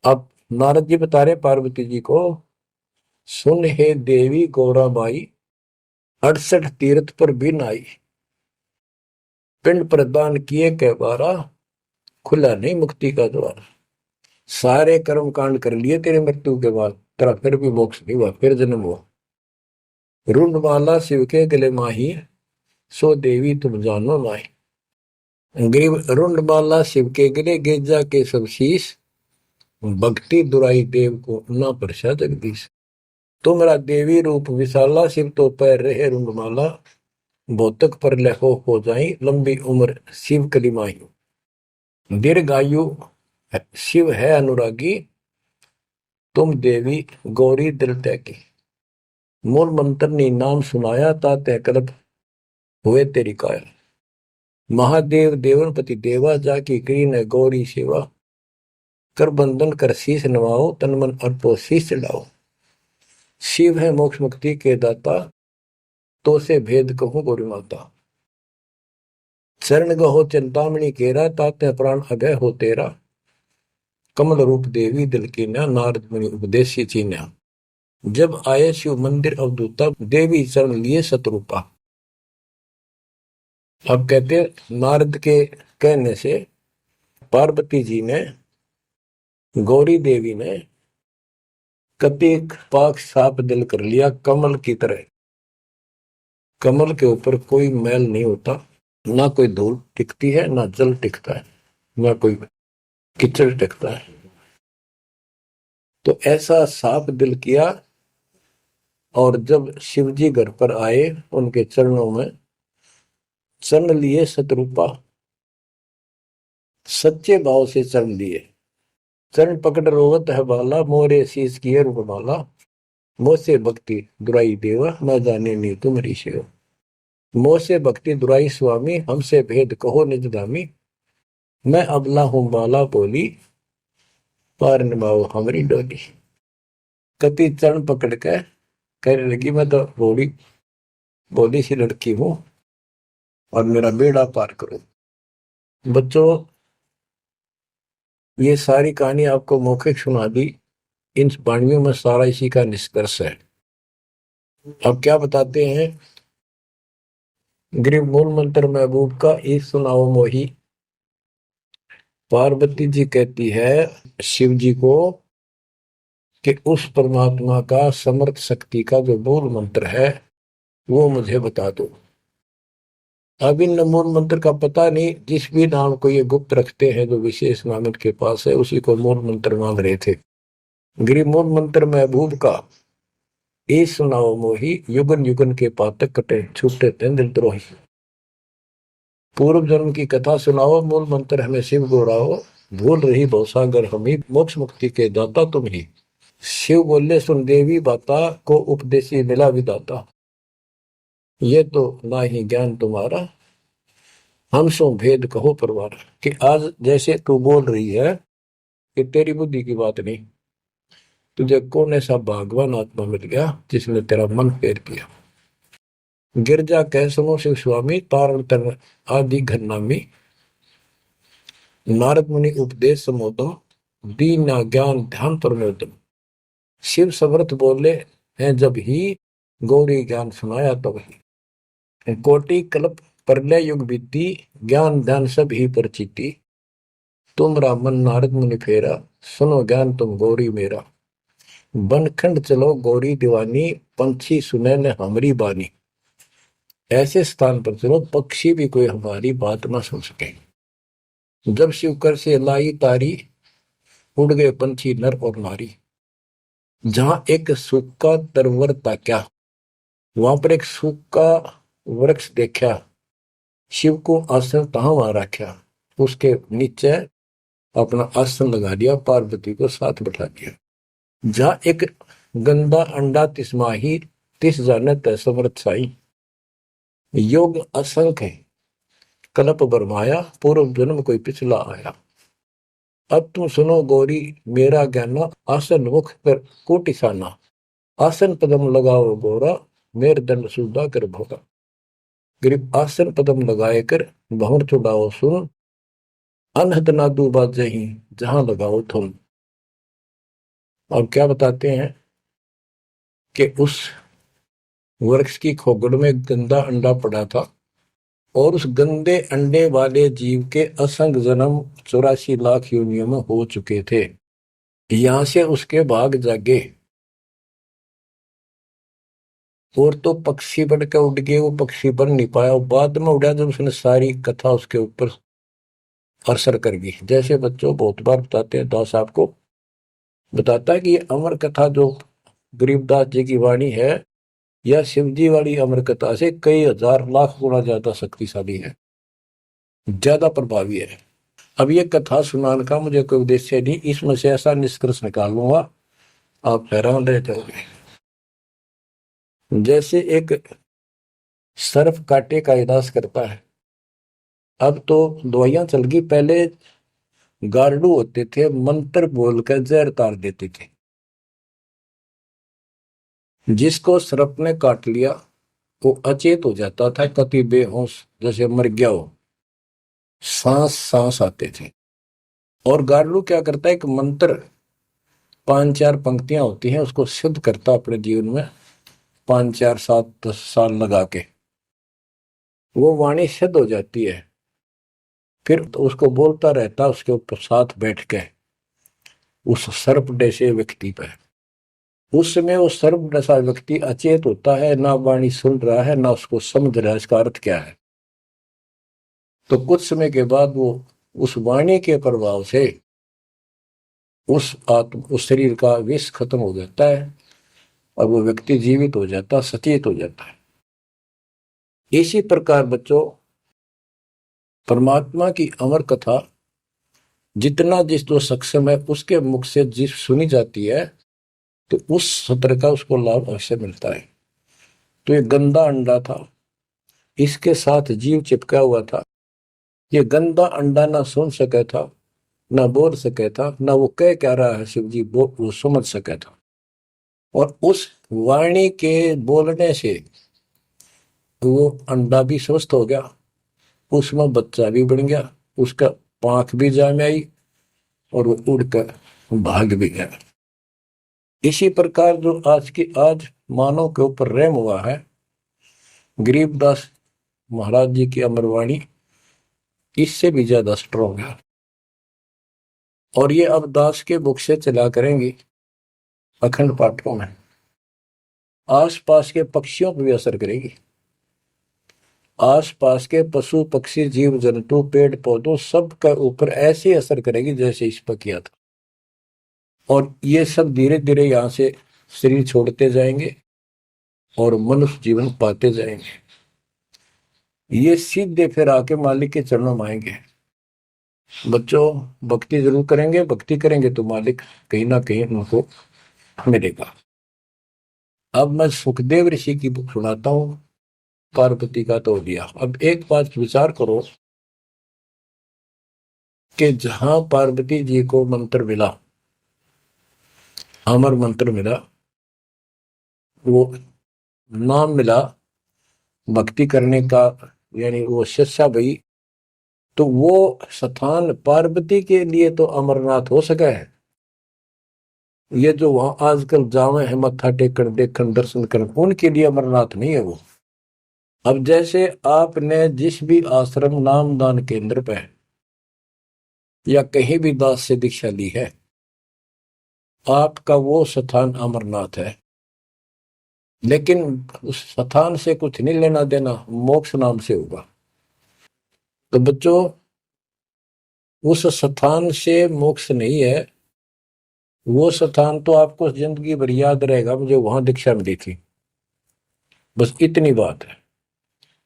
अब नारद जी बता रहे पार्वती जी को, सुन हे देवी गौरा बाई, 68 तीर्थ पर भी नाई। पिंड प्रदान किए के बारा, खुला नहीं मुक्ति का द्वार। सारे कर्म कांड कर लिए तेरे मृत्यु के बाद, तेरा फिर भी मोक्ष नहीं हुआ, फिर जन्म हुआ। रुंडमाला शिव के गले माही, सो देवी तुम जानो माही। ग्रीव रुंडमाला शिव के गले, गेजा के सब शीश। भक्ति दुराई देव को ना परसा जगदीश। तुमरा देवी रूप विशाला, शिव तो पैर रहे रुंगमाला, भौतक पर लहो हो जाई, लंबी उम्र शिव कलिमाही। दीर्घायु शिव है अनुरागी, तुम देवी गौरी दिल त्यागी। मूल मंत्र ने नाम सुनाया, ताते कल्प हुए तेरी काया। महादेव देवनपति देवा, जाकी करी न गौरी सेवा, कर बंधन कर शीश नवाओ, तन मन अर्पो शीश चढ़ाओ। शिव है मोक्ष मुक्ति के दाता, तो से भेद कहूं गौरी माता। शरण गहो चिंतामणि केरा, ताते प्राण अभय हो तेरा। कमल रूप देवी दिल की न, नारद मुनि उपदेशी चीन्या। जब आए शिव मंदिर अवधूता, देवी शरण लिए शत्रुपा। अब कहते नारद के कहने से पार्वती जी ने, गौरी देवी ने कपिक पाक साप दिल कर लिया, कमल की तरह। कमल के ऊपर कोई मैल नहीं होता, ना कोई धूल टिकती है, ना जल टिकता है, ना कोई कीचड़ टिकता है। तो ऐसा साप दिल किया। और जब शिवजी घर पर आए, उनके चरणों में चरण लिए शत्रुपा, सच्चे भाव से चरण लिए। चरण पकड़ रोवत है बाला, मोरे शीश किए रूपमाला। मोसे भक्ति दुराई देवा, न जाने नी तुम्हारी सेवा। मोसे भक्ति दुराई स्वामी, हमसे भेद कहो निज दामी। मैं अबला हूं बाला बोली, पार निभाओ हमारी डोली। कति चरण पकड़ के कहने लगी, मैं तो बोली बोली सी लड़की हूं, और मेरा बेड़ा पार करो। बच्चों, ये सारी कहानी आपको मौखिक सुना दी। इन वाणियों में सारा इसी का निष्कर्ष है। अब क्या बताते हैं, गृह मूल मंत्र महबूब का एक सुनाओ मोही। पार्वती जी कहती है शिव जी को कि उस परमात्मा का समर्थ शक्ति का जो मूल मंत्र है वो मुझे बता दो। अब इन मूल मंत्र का पता नहीं, जिस भी नाम को ये गुप्त रखते हैं, जो विशेष नाम के पास है, उसी को मूल मंत्र मान रहे थे। गृह मूल मंत्र महबूब का ए सुनाओ मोही, युगन युगन के पातक कटे, छूटे तेंद्र द्रोही। पूर्व जन्म की कथा सुनाओ, मूल मंत्र हमें शिव गोराओ। भूल रही भवसागर हमी, मोक्ष मुक्ति के दाता तुम ही। शिव बोले सुन देवी बाता, को उपदेशी मिला विदाता। ये तो ना ही ज्ञान तुम्हारा, हम सो भेद कहो परवार। कि आज जैसे तू बोल रही है कि तेरी बुद्धि की बात नहीं, तुझे कौन ऐसा भगवान आत्मा मिल गया जिसने तेरा मन फेर किया। गिरजा कह सुनो शिव स्वामी, तारण तर आदि घरनामी। नारद मुनि उपदेश समोदम, दीन ज्ञान ध्यान परमोदम। शिव समर्थ बोले हैं जब ही, गौरी ज्ञान सुनाया तब ही। कोटि कल्प प्रलय युग बीती, ज्ञान ध्यान सब ही परचिति। तुमरा मन नारद मुनि फेरा, सुनो ज्ञान तुम गौरी मेरा। बनखंड चलो गौरी दीवानी, पंछी सुने न हमारी बानी। ऐसे स्थान पर चलो पक्षी भी कोई हमारी बात ना सुन सके। जब शिवकर से लाई तारी, उड़ गए पंछी नर और नारी। जहां एक सूखा तरवर ताक्या, वहां पर एक सूखा वृक्ष देखा। शिव को आसन तहां वहां रखा, उसके नीचे अपना आसन लगा दिया, पार्वती को साथ बैठा दिया। जहां एक गंदा अंडा तिस्माही, तिस जाने तय समर्थ साई। योग असंख्य कल्प बरमाया, पूर्व जन्म कोई पिछला आया। अब तुम सुनो गौरी मेरा ज्ञाना, आसन मुख पर कोटिसाना। आसन पदम लगाओ गौरा, मेर दंड सुधा कर भोगा। गरीब आसन पदम लगाए कर, भंवर चुड़ाओ सुन। अनहद नादू बाजही, जहां लगाओ तुम। और क्या बताते हैं कि उस वृक्ष की खोगड़ में गंदा अंडा पड़ा था, और उस गंदे अंडे वाले जीव के असंख्य जन्म 84 लाख योनियों में हो चुके थे। यहां से उसके भाग जागे, और तो पक्षी बन के उड़ गए, वो पक्षी बन नहीं पाया। बाद में उड़ा जब उसने सारी कथा उसके ऊपर असर कर गई। जैसे बच्चों बहुत बार बताते हैं, दास आपको बताता है कि ये अमर कथा जो गरीबदास जी की वाणी है या शिव जी वाली अमर कथा से कई हजार लाख गुना ज्यादा शक्तिशाली है, ज्यादा प्रभावी है। अब ये कथा सुनाने का मुझे कोई उद्देश्य नहीं, इसमें से ऐसा निष्कर्ष निकालूंगा आप हैरान रह जाओगे। जैसे एक सर्प कांटे का इलाज करता है, अब तो दवाइयां चल गई, पहले गार्डू होते थे, मंत्र बोलकर जहर तार देते थे। जिसको सर्प ने काट लिया वो अचेत हो जाता था, कति बेहोश जैसे मर गया हो, सांस सांस आते थे। और गार्डू क्या करता है, एक मंत्र 5-4 पंक्तियां होती हैं, उसको सिद्ध करता अपने जीवन में 5-4-7-10 साल लगा के, वो वाणी सिद्ध हो जाती है। फिर तो उसको बोलता रहता उसके ऊपर साथ बैठ के उस सर्प जैसे व्यक्ति पर। उस समय वो सर्प जैसा व्यक्ति अचेत होता है, ना वाणी सुन रहा है ना उसको समझ रहा है इसका अर्थ क्या है। तो कुछ समय के बाद वो उस वाणी के प्रभाव से उस शरीर का विष खत्म हो जाता है और वो व्यक्ति जीवित हो जाता, सचेत हो जाता है। इसी प्रकार बच्चों, परमात्मा की अमर कथा जितना जिस जो सक्षम है उसके मुख से जिस सुनी जाती है तो उस सत्र का उसको लाभ अवश्य मिलता है। तो ये गंदा अंडा था, इसके साथ जीव चिपका हुआ था। ये गंदा अंडा ना सुन सका था, ना बोल सका था, ना वो कह क्या रहा है शिव जी वो समझ सका था। और उस वाणी के बोलने से वो अंडा भी स्वस्थ हो गया, उसमें बच्चा भी बन गया, उसका पांख भी जाम आई और वो उड़कर भाग भी गया। इसी प्रकार जो आज मानव के ऊपर रहम हुआ है, गरीबदास महाराज जी की अमरवाणी इससे भी ज्यादा स्ट्रॉन्ग है। और ये अब दास के बुक से चला करेंगी अखंड पाठों में, आसपास के पक्षियों पर भी असर करेगी। आसपास के पशु पक्षी जीव जंतु पेड़ पौधों सब के ऊपर ऐसे असर करेगी जैसे इस पर किया था। और ये सब धीरे धीरे यहाँ से शरीर छोड़ते जाएंगे और मनुष्य जीवन पाते जाएंगे। ये सीधे फिर आके मालिक के चरणों में आएंगे। बच्चों भक्ति जरूर करेंगे, भक्ति करेंगे तो मालिक कहीं ना कहीं उनको मिलेगा। अब मैं सुखदेव ऋषि की बुक सुनाता हूं, पार्वती का तो दिया। अब एक बात विचार करो कि जहां पार्वती जी को मंत्र मिला, अमर मंत्र मिला, वो नाम मिला भक्ति करने का, यानी वो शिक्षा भई, तो वो स्थान पार्वती के लिए तो अमरनाथ हो सका है। ये जो वहां आजकल जावे है मत्था टेकन देखन दर्शन कर, उनके लिए अमरनाथ नहीं है वो। अब जैसे आपने जिस भी आश्रम नाम दान केंद्र पे या कहीं भी दास से दीक्षा ली है, आपका वो स्थान अमरनाथ है। लेकिन उस स्थान से कुछ नहीं लेना देना, मोक्ष नाम से होगा। तो बच्चों उस स्थान से मोक्ष नहीं है, वो स्थान तो आपको जिंदगी भर याद रहेगा, मुझे वहां दीक्षा मिली थी, बस इतनी बात है।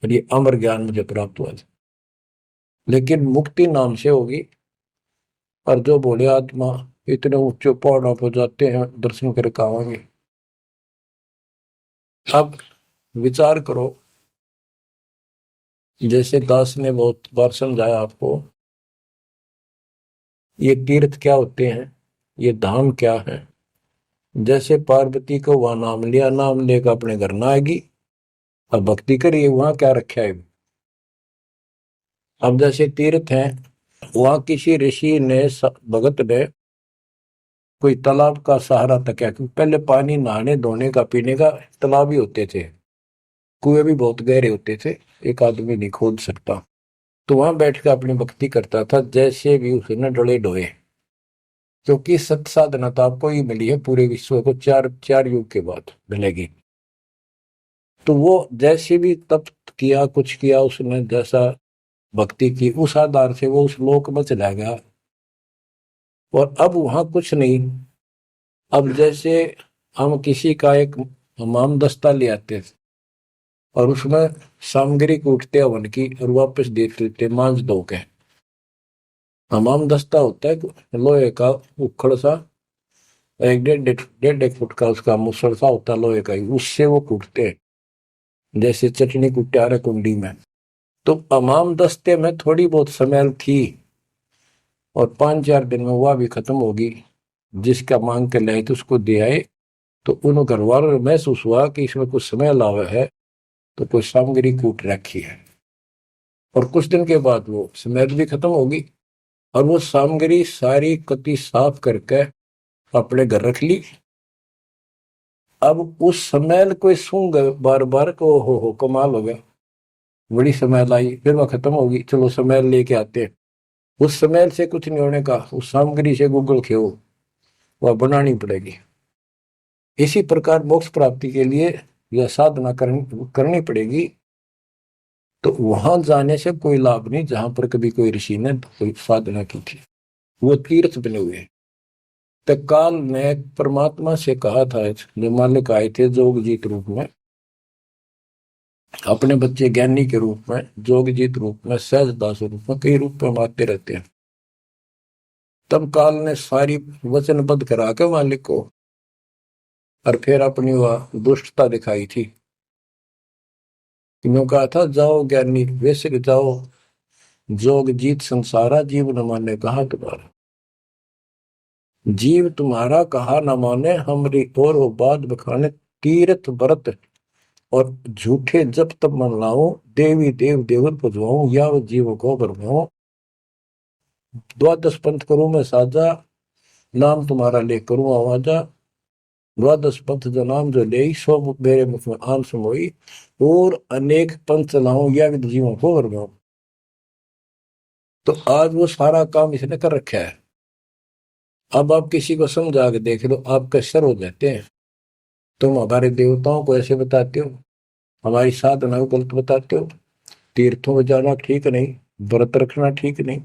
और ये अमर ज्ञान मुझे प्राप्त हुआ था। लेकिन मुक्ति नाम से होगी। और जो बोले आत्मा इतने ऊंचे पहाड़ों पर जाते हैं दर्शन करके आवांगे। अब विचार करो, जैसे दास ने बहुत बार समझाया आपको, ये तीर्थ क्या होते हैं, ये धाम क्या है। जैसे पार्वती को वहां नाम लिया, नाम लेकर अपने घर ना आएगी, अब भक्ति करिए, वहां क्या रखा है। अब जैसे तीर्थ है, वहां किसी ऋषि ने भगत ने कोई तालाब का सहारा तकिया, क्योंकि पहले पानी नहाने धोने का पीने का तालाब ही होते थे, कुएं भी बहुत गहरे होते थे, एक आदमी नहीं खोद सकता। तो वहां बैठ कर अपनी भक्ति करता था, जैसे भी उसे न डले डोए। क्योंकि सत साधना तो आपको ही मिली है, पूरे विश्व को चार चार युग के बाद मिलेगी। तो वो जैसे भी तप किया, कुछ किया उसने, जैसा भक्ति की, उस आधार से वो उस लोक में चला गया। और अब वहां कुछ नहीं। अब जैसे हम किसी का एक हमाम दस्ता ले आते थे और उसमें सामग्री कूटते हवन की और वापस देते थे मांझ धो के। हमाम दस्ता होता है लोहे का उखड़ सा, एक डेढ़ एक फुट का उसका मुसड़ सा होता है लोहे का ही, उससे वो कूटते हैं जैसे चटनी कुट्टे आ रहे कुंडी में। तो हमाम दस्ते में थोड़ी बहुत स्मेल थी और 5-4 दिन में वह भी खत्म होगी। जिसका मांग के लाए तो उसको दे आए तो उन घर वालों ने महसूस हुआ कि इसमें कुछ स्मेल आवा है, तो कोई सामग्री कूट रखी है। और कुछ दिन के बाद वो स्मेल भी खत्म होगी और वो सामग्री सारी कति साफ करके अपने घर रख ली। अब उस स्मेल को सूंघ बार बार को हो कमाल हो गया, बड़ी स्मेल आई, फिर वह खत्म होगी, चलो स्मेल लेके आते हैं। उस स्मेल से कुछ नहीं होने का, उस सामग्री से गूगल खेओ वह बनानी पड़ेगी। इसी प्रकार मोक्ष प्राप्ति के लिए यह साधना करनी पड़ेगी। तो वहां जाने से कोई लाभ नहीं जहां पर कभी कोई ऋषि ने कोई साधना की थी, वो तीर्थ बने हुए। तत्काल ने परमात्मा से कहा था, जो मालिक आए थे जोगजीत रूप में, अपने बच्चे ज्ञानी के रूप में, जोगजीत रूप में, सहजदास रूप में, कई रूप में आते रहते हैं। तब काल ने सारी वचनबद्ध करा के मालिक को और फिर अपनी वह दुष्टता दिखाई थी। क्यों कहा था जाओ ज्ञानी वैसे जाओ, जोग जीत संसारा, जीव न माने कहा तुम्हारा। जीव तुम्हारा कहा न माने, हमरी और वो बात बखाने, तीर्थ व्रत और झूठे जब तब मन लाऊं, देवी देव देवर पुजवाऊं, या वो जीव को बरमाऊं। द्वादश पंथ करूं मैं साजा, नाम तुम्हारा ले करूं आवाजा। द्वादश पंथ जो नाम जो ले, सो मेरे मुख में आन समोई, और अनेक पंथ चलाऊं, या विद जीवों को बरमाऊं। तो आज वो सारा काम इसने कर रखा है। अब आप किसी को समझा के देख लो, आपका सर हो जाते हैं। तुम हमारे देवताओं को ऐसे बताते हो, हमारी साधना को गलत बताते हो, तीर्थों में जाना ठीक नहीं, व्रत रखना ठीक नहीं।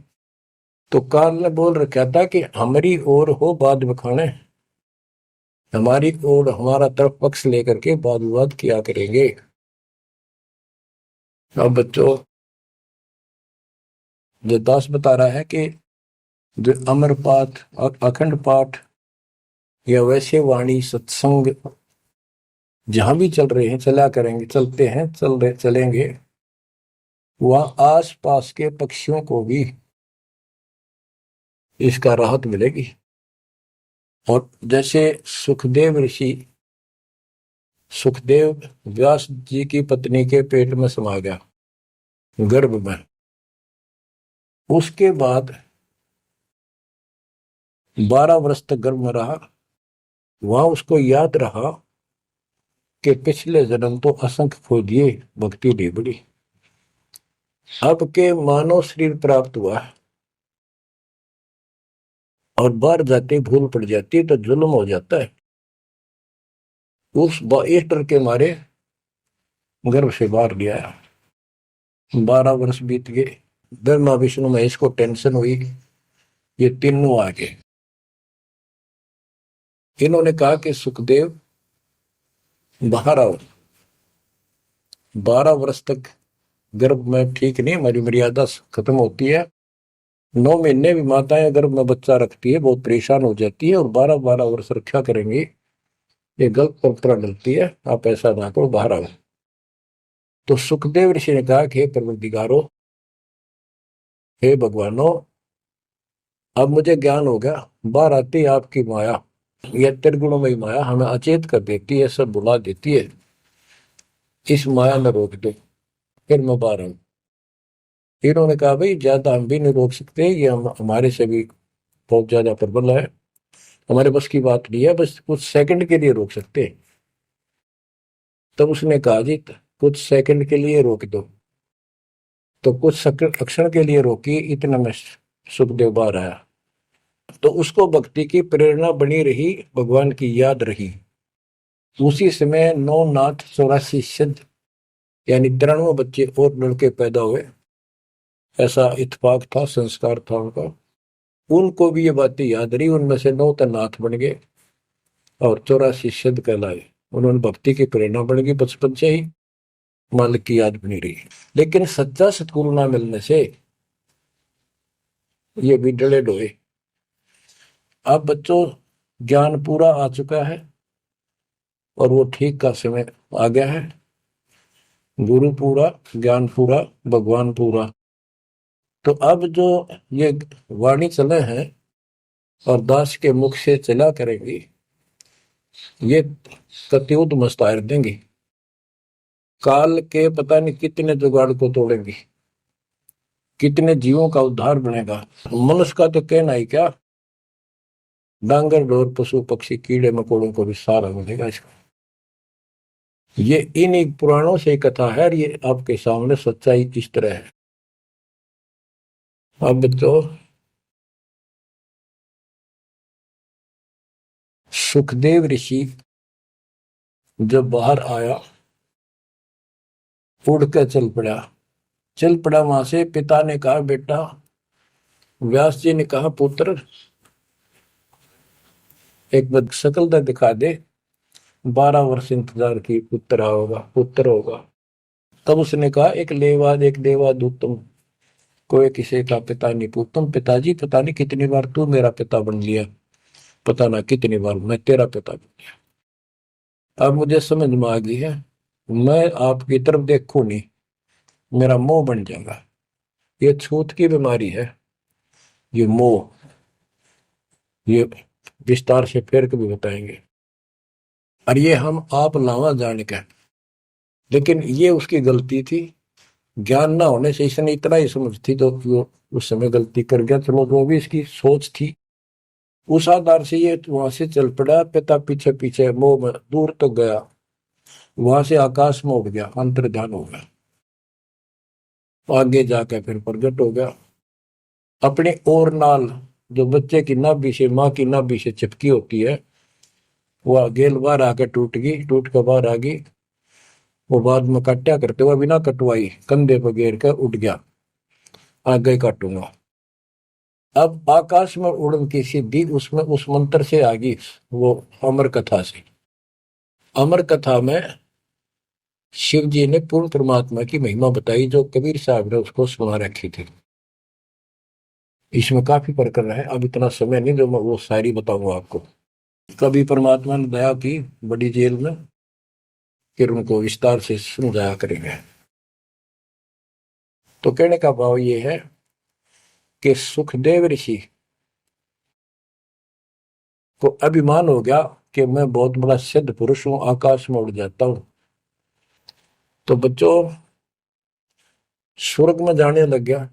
तो काल ने बोल रखा था कि हमारी ओर हो बाद बखाने, हमारी ओर हमारा तरफ पक्ष लेकर के वाद विवाद किया करेंगे। अब बच्चों, जो दास बता रहा है कि जो अमर पाठ, अखंड पाठ या वैसे वाणी सत्संग जहां भी चल रहे हैं, चला करेंगे, चलते हैं, चलेंगे, वहां आस पास के पक्षियों को भी इसका राहत मिलेगी। और जैसे सुखदेव व्यास जी की पत्नी के पेट में समा गया, गर्भ में, उसके बाद 12 वर्ष तक गर्भ में रहा। वहां उसको याद रहा कि पिछले जन्म तो असंख्य खो दिए, भक्ति नहीं बड़ी, अब के मानव शरीर प्राप्त हुआ और बाहर जाते भूल पड़ जाती है तो जुल्म हो जाता है। इस डर के मारे गर्भ से बाहर लिया। 12 वर्ष बीत गए, ब्रह्मा विष्णु महेश को टेंशन हुई, ये तीनों आ गए। इन्होंने कहा कि सुखदेव बाहर आओ, 12 वर्ष तक गर्भ में ठीक नहीं, हमारी मर्यादा खत्म होती है। 9 महीने भी माताएं गर्भ में बच्चा रखती है, बहुत परेशान हो जाती है, और 12-12 वर्ष रक्षा करेंगी, ये गलत परंपरा डलती है, आप ऐसा ना करो, बाहर आओ। तो सुखदेव ऋषि ने कहा कि हे परवरदिगारो, हे भगवानो, अब मुझे ज्ञान हो गया, बाहर आती आपकी माया, यह त्रिगुणमयी माया हमें अचेत कर देती है, सब बुला देती है, इस माया में रोक दो, फिर मैं बाहर आऊं। इन्होंने कहा भाई ज्यादा हम भी नहीं रोक सकते, ये हमारे से भी बहुत ज्यादा प्रबल है, हमारे बस की बात नहीं है, बस कुछ सेकंड के लिए रोक सकते हैं। तब उसने कहा जी कुछ सेकंड के लिए रोक दो। तो कुछ क्षण के लिए रोकी, इतना में सुखदेव बाहर आया। तो उसको भक्ति की प्रेरणा बनी रही, भगवान की याद रही। उसी समय 9 नाथ 84 सिद्ध यानी 93 बच्चे और लड़के पैदा हुए, ऐसा इत्तेफाक था, संस्कार था उनका। उनको भी ये बातें याद रही, उनमें से 9 तो नाथ बन गए और 84 सिद्ध कहलाए। उन्होंने भक्ति की प्रेरणा बढ़ गई, बचपन से ही मालिक की याद बनी रही। लेकिन सच्चा सतगुरु ना मिलने से ये भी डले डोए। अब बच्चों ज्ञान पूरा आ चुका है और वो ठीक का समय आ गया है। गुरु पूरा, ज्ञान पूरा, भगवान पूरा। तो अब जो ये वाणी चले हैं और दास के मुख से चला करेगी, ये कत्युत मस्तार देंगी। काल के पता नहीं कितने जुगाड़ को तोड़ेंगी, कितने जीवों का उद्धार बनेगा। मनुष्य का तो कहना ही क्या, डांगर डोर पशु पक्षी कीड़े मकोड़ों को भी सहारा मिलेगा इसका। ये इन पुराणों से कथा है, ये आपके सामने सच्चाई इस तरह है। अब तो सुखदेव ऋषि जब बाहर आया, उड़ कर चल पड़ा वहां से। पिता ने कहा बेटा, व्यास जी ने कहा पुत्र एक बार शकल तो दिखा दे। 12 वर्ष इंतजार की, पुत्र होगा। तब उसने कहा एक देवा दूतम, कोई किसी का पिता नहीं पूतम। पिताजी पता नहीं कितनी बार तू मेरा पिता बन लिया, पता ना कितनी बार मैं तेरा पिता बन लिया। अब मुझे समझ में आ गई है, मैं आपकी तरफ देखूं नहीं, मेरा मोह बन जाएगा। ये छूत की बीमारी है, ये मोह। ये विस्तार से फिर कभी बताएंगे। और ये हम आप लावा जाने का, लेकिन ये उसकी गलती थी। ज्ञान ना होने से इसने इतना ही समझ थी तो वो उस समय गलती कर गया। चलो जो भी इसकी सोच थी, उस आधार से ये वहां से चल पड़ा। पिता पीछे पीछे मोह में दूर तक गया, वहां से आकाश में उड़ गया, अंतर्ध्यान हो गया। आगे जाकर फिर प्रगट हो गया। अपने और नाल जो बच्चे की नाभि से, माँ की नाभि से चिपकी होती है, वो गेल बाहर आकर टूट गई, टूट कर बाहर आ गई। वो बाद में काटा करते हुए बिना कटवाई कंधे पर घेर कर उठ गया, आगे काटूंगा। अब आकाश में उड़न की सिद्धि उसमें उस मंत्र से आ गई, वो अमर कथा से। अमर कथा में शिव जी ने पूर्ण परमात्मा की महिमा बताई, जो कबीर साहब ने उसको सुना रखी थी। इसमें काफी प्रकरण है, अब इतना समय नहीं जो मैं वो शायरी बताऊंगा आपको। कभी परमात्मा ने दया की बड़ी जेल में, फिर उनको विस्तार से समझाया करेंगे। तो कहने का भाव ये है कि सुखदेव ऋषि को अभिमान हो गया कि मैं बहुत बड़ा सिद्ध पुरुष हूं, आकाश में उड़ जाता हूं। तो बच्चों स्वर्ग में जाने लग गया,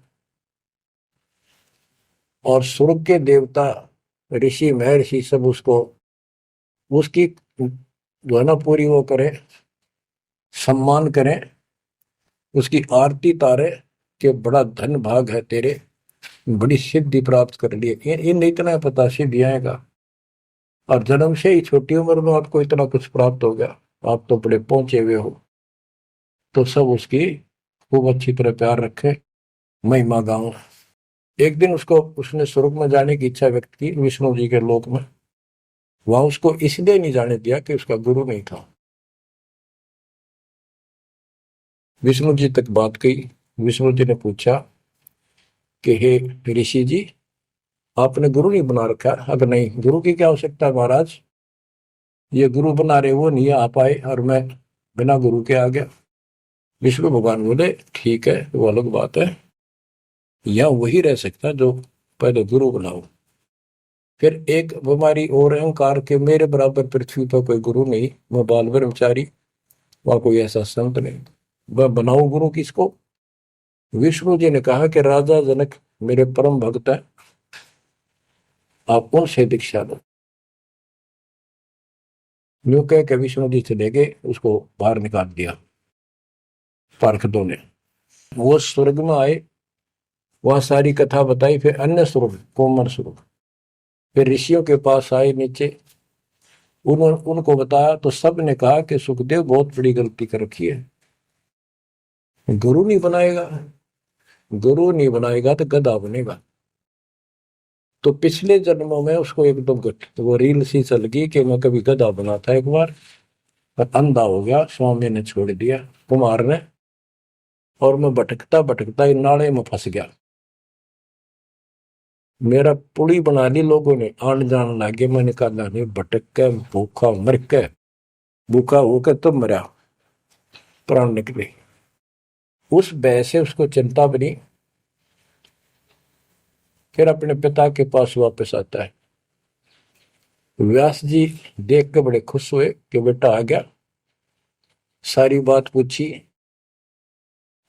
और स्वर्ग के देवता ऋषि महर्षि सब उसको, उसकी जो है ना पूरी वो करे, सम्मान करें, उसकी आरती तारे कि बड़ा धन भाग है तेरे, बड़ी सिद्धि प्राप्त कर लिए। इन इतना पता सिद्धि आएगा, और जन्म से ही छोटी उम्र में आपको इतना कुछ प्राप्त हो गया, आप तो बड़े पहुंचे हुए हो। तो सब उसकी खूब अच्छी तरह प्यार रखे, महिमा गाओ। एक दिन उसको, उसने स्वर्ग में जाने की इच्छा व्यक्त की विष्णु जी के लोक में। वहां उसको इसलिए नहीं जाने दिया कि उसका गुरु नहीं था। विष्णु जी तक बात कही। विष्णु जी ने पूछा कि हे ऋषि जी, आपने गुरु नहीं बना रखा? अगर नहीं, गुरु की क्या आवश्यकता है महाराज, ये गुरु बना रहे वो नहीं आ पाए और मैं बिना गुरु के आ गया। विष्णु भगवान बोले ठीक है, वो अलग बात है, या वही रह सकता जो पहले गुरु बनाओ। फिर एक बीमारी और अहंकार के, मेरे बराबर पृथ्वी पर कोई गुरु नहीं, मैं बाल ब्रह्मचारी, वहां कोई ऐसा संत नहीं, वह बनाओ गुरु किसको? विष्णु जी ने कहा कि राजा जनक मेरे परम भक्त है, आप उनसे दीक्षा दो। यूं कह के विष्णु जी चले गए, उसको बाहर निकाल दिया पार्षदों ने। वो स्वर्ग में आए, वहां सारी कथा बताई। फिर अन्य स्वर्ग, कोमर स्वर्ग, फिर ऋषियों के पास आए नीचे, उनको बताया तो सब ने कहा कि सुखदेव बहुत बड़ी गलती कर रखी है, गुरु नहीं बनाएगा, गुरु नहीं बनाएगा तो गधा बनेगा। तो पिछले जन्मों में उसको एकदम वो रील सी चल गई कि मैं कभी गधा बना था एक बार, पर अंधा हो गया, स्वामी ने छोड़ दिया, कुमार ने, और मैं भटकता भटकता इन नाले में फंस गया। मेरा पुड़ी बना ली लोगों ने, आन जान लागे, मैंने कहा नहीं, भटक के भूखा मर के, भूखा होकर तब मरा, प्राण निकले। उस भय से उसको चिंता बनी, फिर अपने पिता के पास वापस आता है। व्यास जी देख के बड़े खुश हुए कि बेटा आ गया, सारी बात पूछी,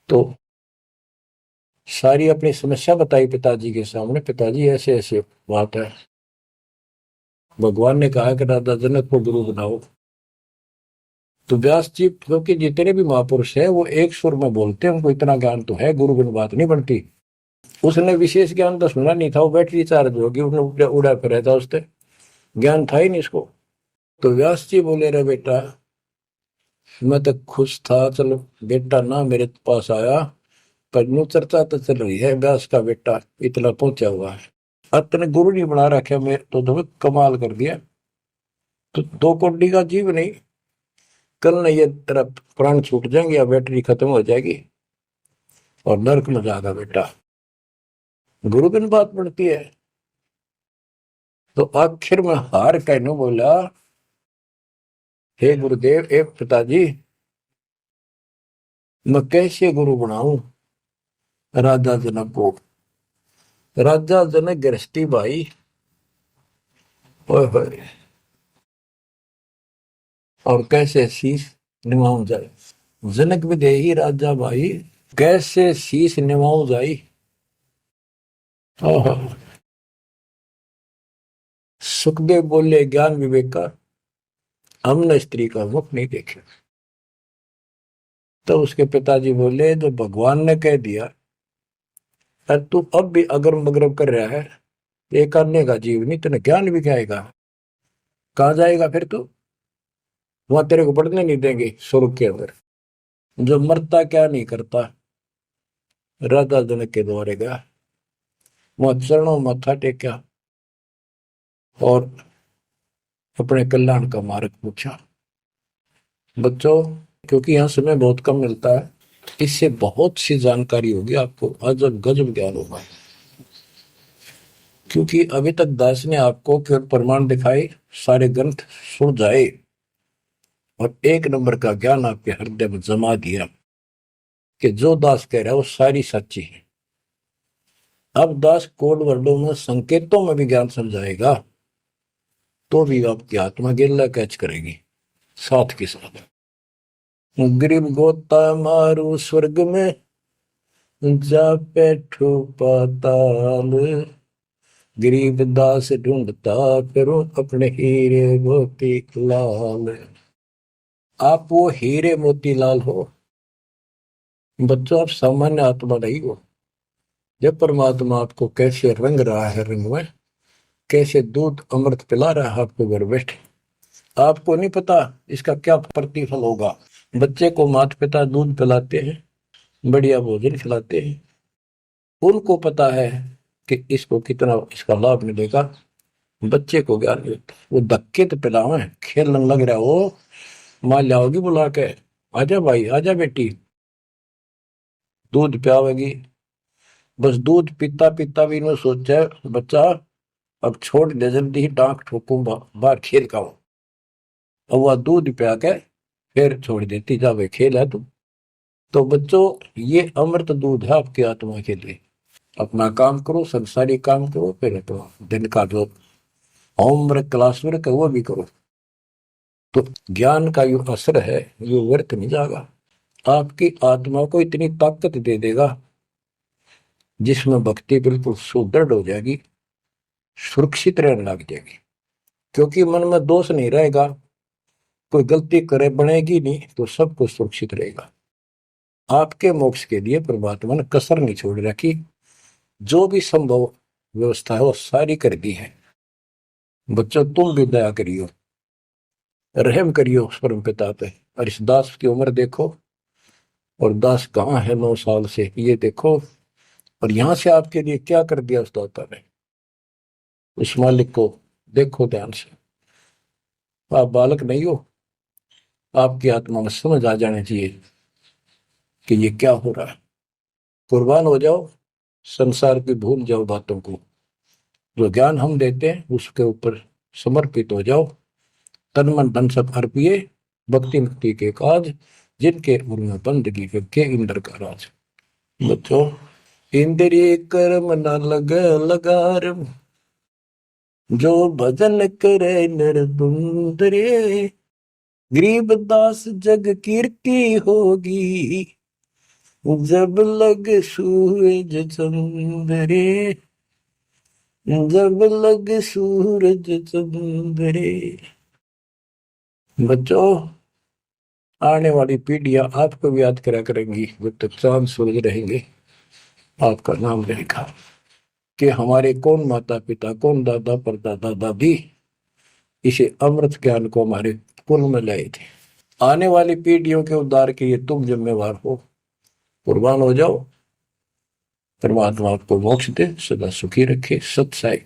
तो सारी अपनी समस्या बताई पिताजी के सामने। पिताजी ऐसे ऐसे बात है, भगवान ने कहा कि राजा जनक को गुरु बनाओ। तो व्यास जी, क्योंकि जितने भी महापुरुष है वो एक सुर में बोलते हैं, उनको इतना ज्ञान तो है, गुरु बिन बात नहीं बनती। उसने विशेष ज्ञान तो सुना नहीं था, वो बैटरी चार्ज होगी, उसने उड़ा फिर था, उससे ज्ञान था ही नहीं इसको। तो व्यास जी बोले, रे बेटा, मैं तो खुश था, चलो बेटा ना मेरे पास आया, पर न्यू चर्चा तो चल रही है, व्यास का बेटा इतना पहुंचा हुआ है, अब तने गुरु नहीं बना रखे, मैं तो तुम्हें कमाल कर दिया। तो दो कोडी का जीव नहीं, कल नहीं ये तेरा प्राण छूट जाएंगे या बैटरी खत्म हो जाएगी और नरक में जाएगा बेटा, गुरु बिन बात पड़ती है। तो आखिर में हार कहने बोला, हे गुरुदेव, हे पिताजी, मैं कैसे गुरु बनाऊं राजा जनक को। राजा जनक गृहस्थी भाई, ओए होए, और कैसे शीश निभाऊं जाए, जनक विदेही राजा भाई, कैसे शीश निभाऊं जाई। ओहो। सुखदेव बोले, ज्ञान विवेक का हमने स्त्री का मुख नहीं देखा। तो उसके पिताजी बोले, जो भगवान ने कह दिया, अरे तू अब भी अगरम बगरम कर रहा है, ये करने का जीव नहीं, तेने ज्ञान भी क्या आएगा, कहाँ जाएगा फिर तू, वहां तेरे को पढ़ने नहीं देंगे स्वर्ग के अंदर। जो मरता क्या नहीं करता, राजा जनक के द्वारे गया, वहां चरणों मत्था टेका और अपने कल्याण का मार्ग पूछा। बच्चों, क्योंकि यहाँ समय बहुत कम मिलता है, इससे बहुत सी जानकारी होगी आपको, अजब गजब ज्ञान होगा। क्योंकि अभी तक दास ने आपको केवल प्रमाण दिखाए, सारे ग्रंथ सुलझाए और एक नंबर का ज्ञान आपके हृदय में जमा दिया कि जो दास कह रहा है वो सारी सच्ची है। अब दास कोड वर्डों में, संकेतों में भी ज्ञान समझाएगा, तो भी आपकी आत्मा गिल्ला कैच करेगी साथ के साथ। गरीब गोता मारू स्वर्ग में, जा बैठो पाताल, गरीब दास ढूंढता करो अपने हीरे मोती लाल। आप वो हीरे मोती लाल हो बच्चों, आप सामान्य आत्मा नहीं हो। जब परमात्मा आपको कैसे रंग रहा है, रंग में कैसे दूध अमृत पिला रहा है आपको घर बैठे, आपको नहीं पता इसका क्या प्रतिफल होगा। बच्चे को माता पिता दूध पिलाते हैं, बढ़िया भोजन खिलाते हैं, उनको पता है कि इसको कितना इसका लाभ मिलेगा, बच्चे को ज्ञान नहीं होता। वो धक्के तो पिलावे, खेलने लग रहा हो, माँ लाओगी बुला के, आजा भाई आजा बेटी, दूध पियावेगी, बस दूध पीता पीता भी इन्होंने सोचा है, बच्चा अब छोड़ दे, जल्दी ही डांक ठोकूं, बाहर खेल का हूं। अब वह दूध पिया के फिर छोड़ देती, जा वे खेल है तू। तो बच्चों, ये अमृत दूध है आपकी आत्मा के लिए। अपना काम करो, संसारी काम करो, फिर तो दिन का जो होमवर्क क्लास वर्क है वो भी करो। तो ज्ञान का जो असर है ये व्यर्थ नहीं जाएगा, आपकी आत्मा को इतनी ताकत दे देगा जिसमें भक्ति बिल्कुल सुदृढ़ हो जाएगी, सुरक्षित रहने लग जाएगी। क्योंकि मन में दोष नहीं रहेगा, कोई गलती करे बनेगी नहीं, तो सब कुछ सुरक्षित रहेगा। आपके मोक्ष के लिए परमात्मा ने कसर नहीं छोड़ रखी, जो भी संभव व्यवस्था है वो सारी कर दी है। बच्चों, तुम भी दया करियो, रहम करियो उस परम पिता पे। और इस दास की उम्र देखो, और दास कहाँ है 9 साल से, ये देखो, और यहां से आपके लिए क्या कर दिया उस दाता ने। उस मालिक को देखो ध्यान से। आप बालक नहीं हो, आपकी आत्मा में समझ आ जानी चाहिए कि ये क्या हो रहा है। कुर्बान हो जाओ, संसार की भूल जाओ बातों को, जो ज्ञान हम देते हैं उसके ऊपर समर्पित हो जाओ। तन मन धन सब अर्पिए, भक्ति मुक्ति के काज, जिनके उर्म बंदगी के इंद्र का राज। बच्चों, इंद्रिय कर्म न लग लगार, जो भजन करे निर्बुंद रे, गरीबदास जग कीर्ति होगी, जब लग सूरज चंद्रे, जब लग सूरज चंद्रे। बच्चों, आने वाली पीढ़ियां आपको भी याद करा करेंगी, जब तक चांद सूरज रहेंगे आपका नाम रहेगा कि हमारे कौन माता पिता, कौन दादा परदादा दादी इसे अमृत ज्ञान को हमारे कुल में लाए थे। आने वाली पीढ़ियों के उद्धार के लिए तुम जिम्मेवार हो। कुर्बान हो जाओ, परमात्मा आपको मोक्ष दे, सदा सुखी रखे। सत साई।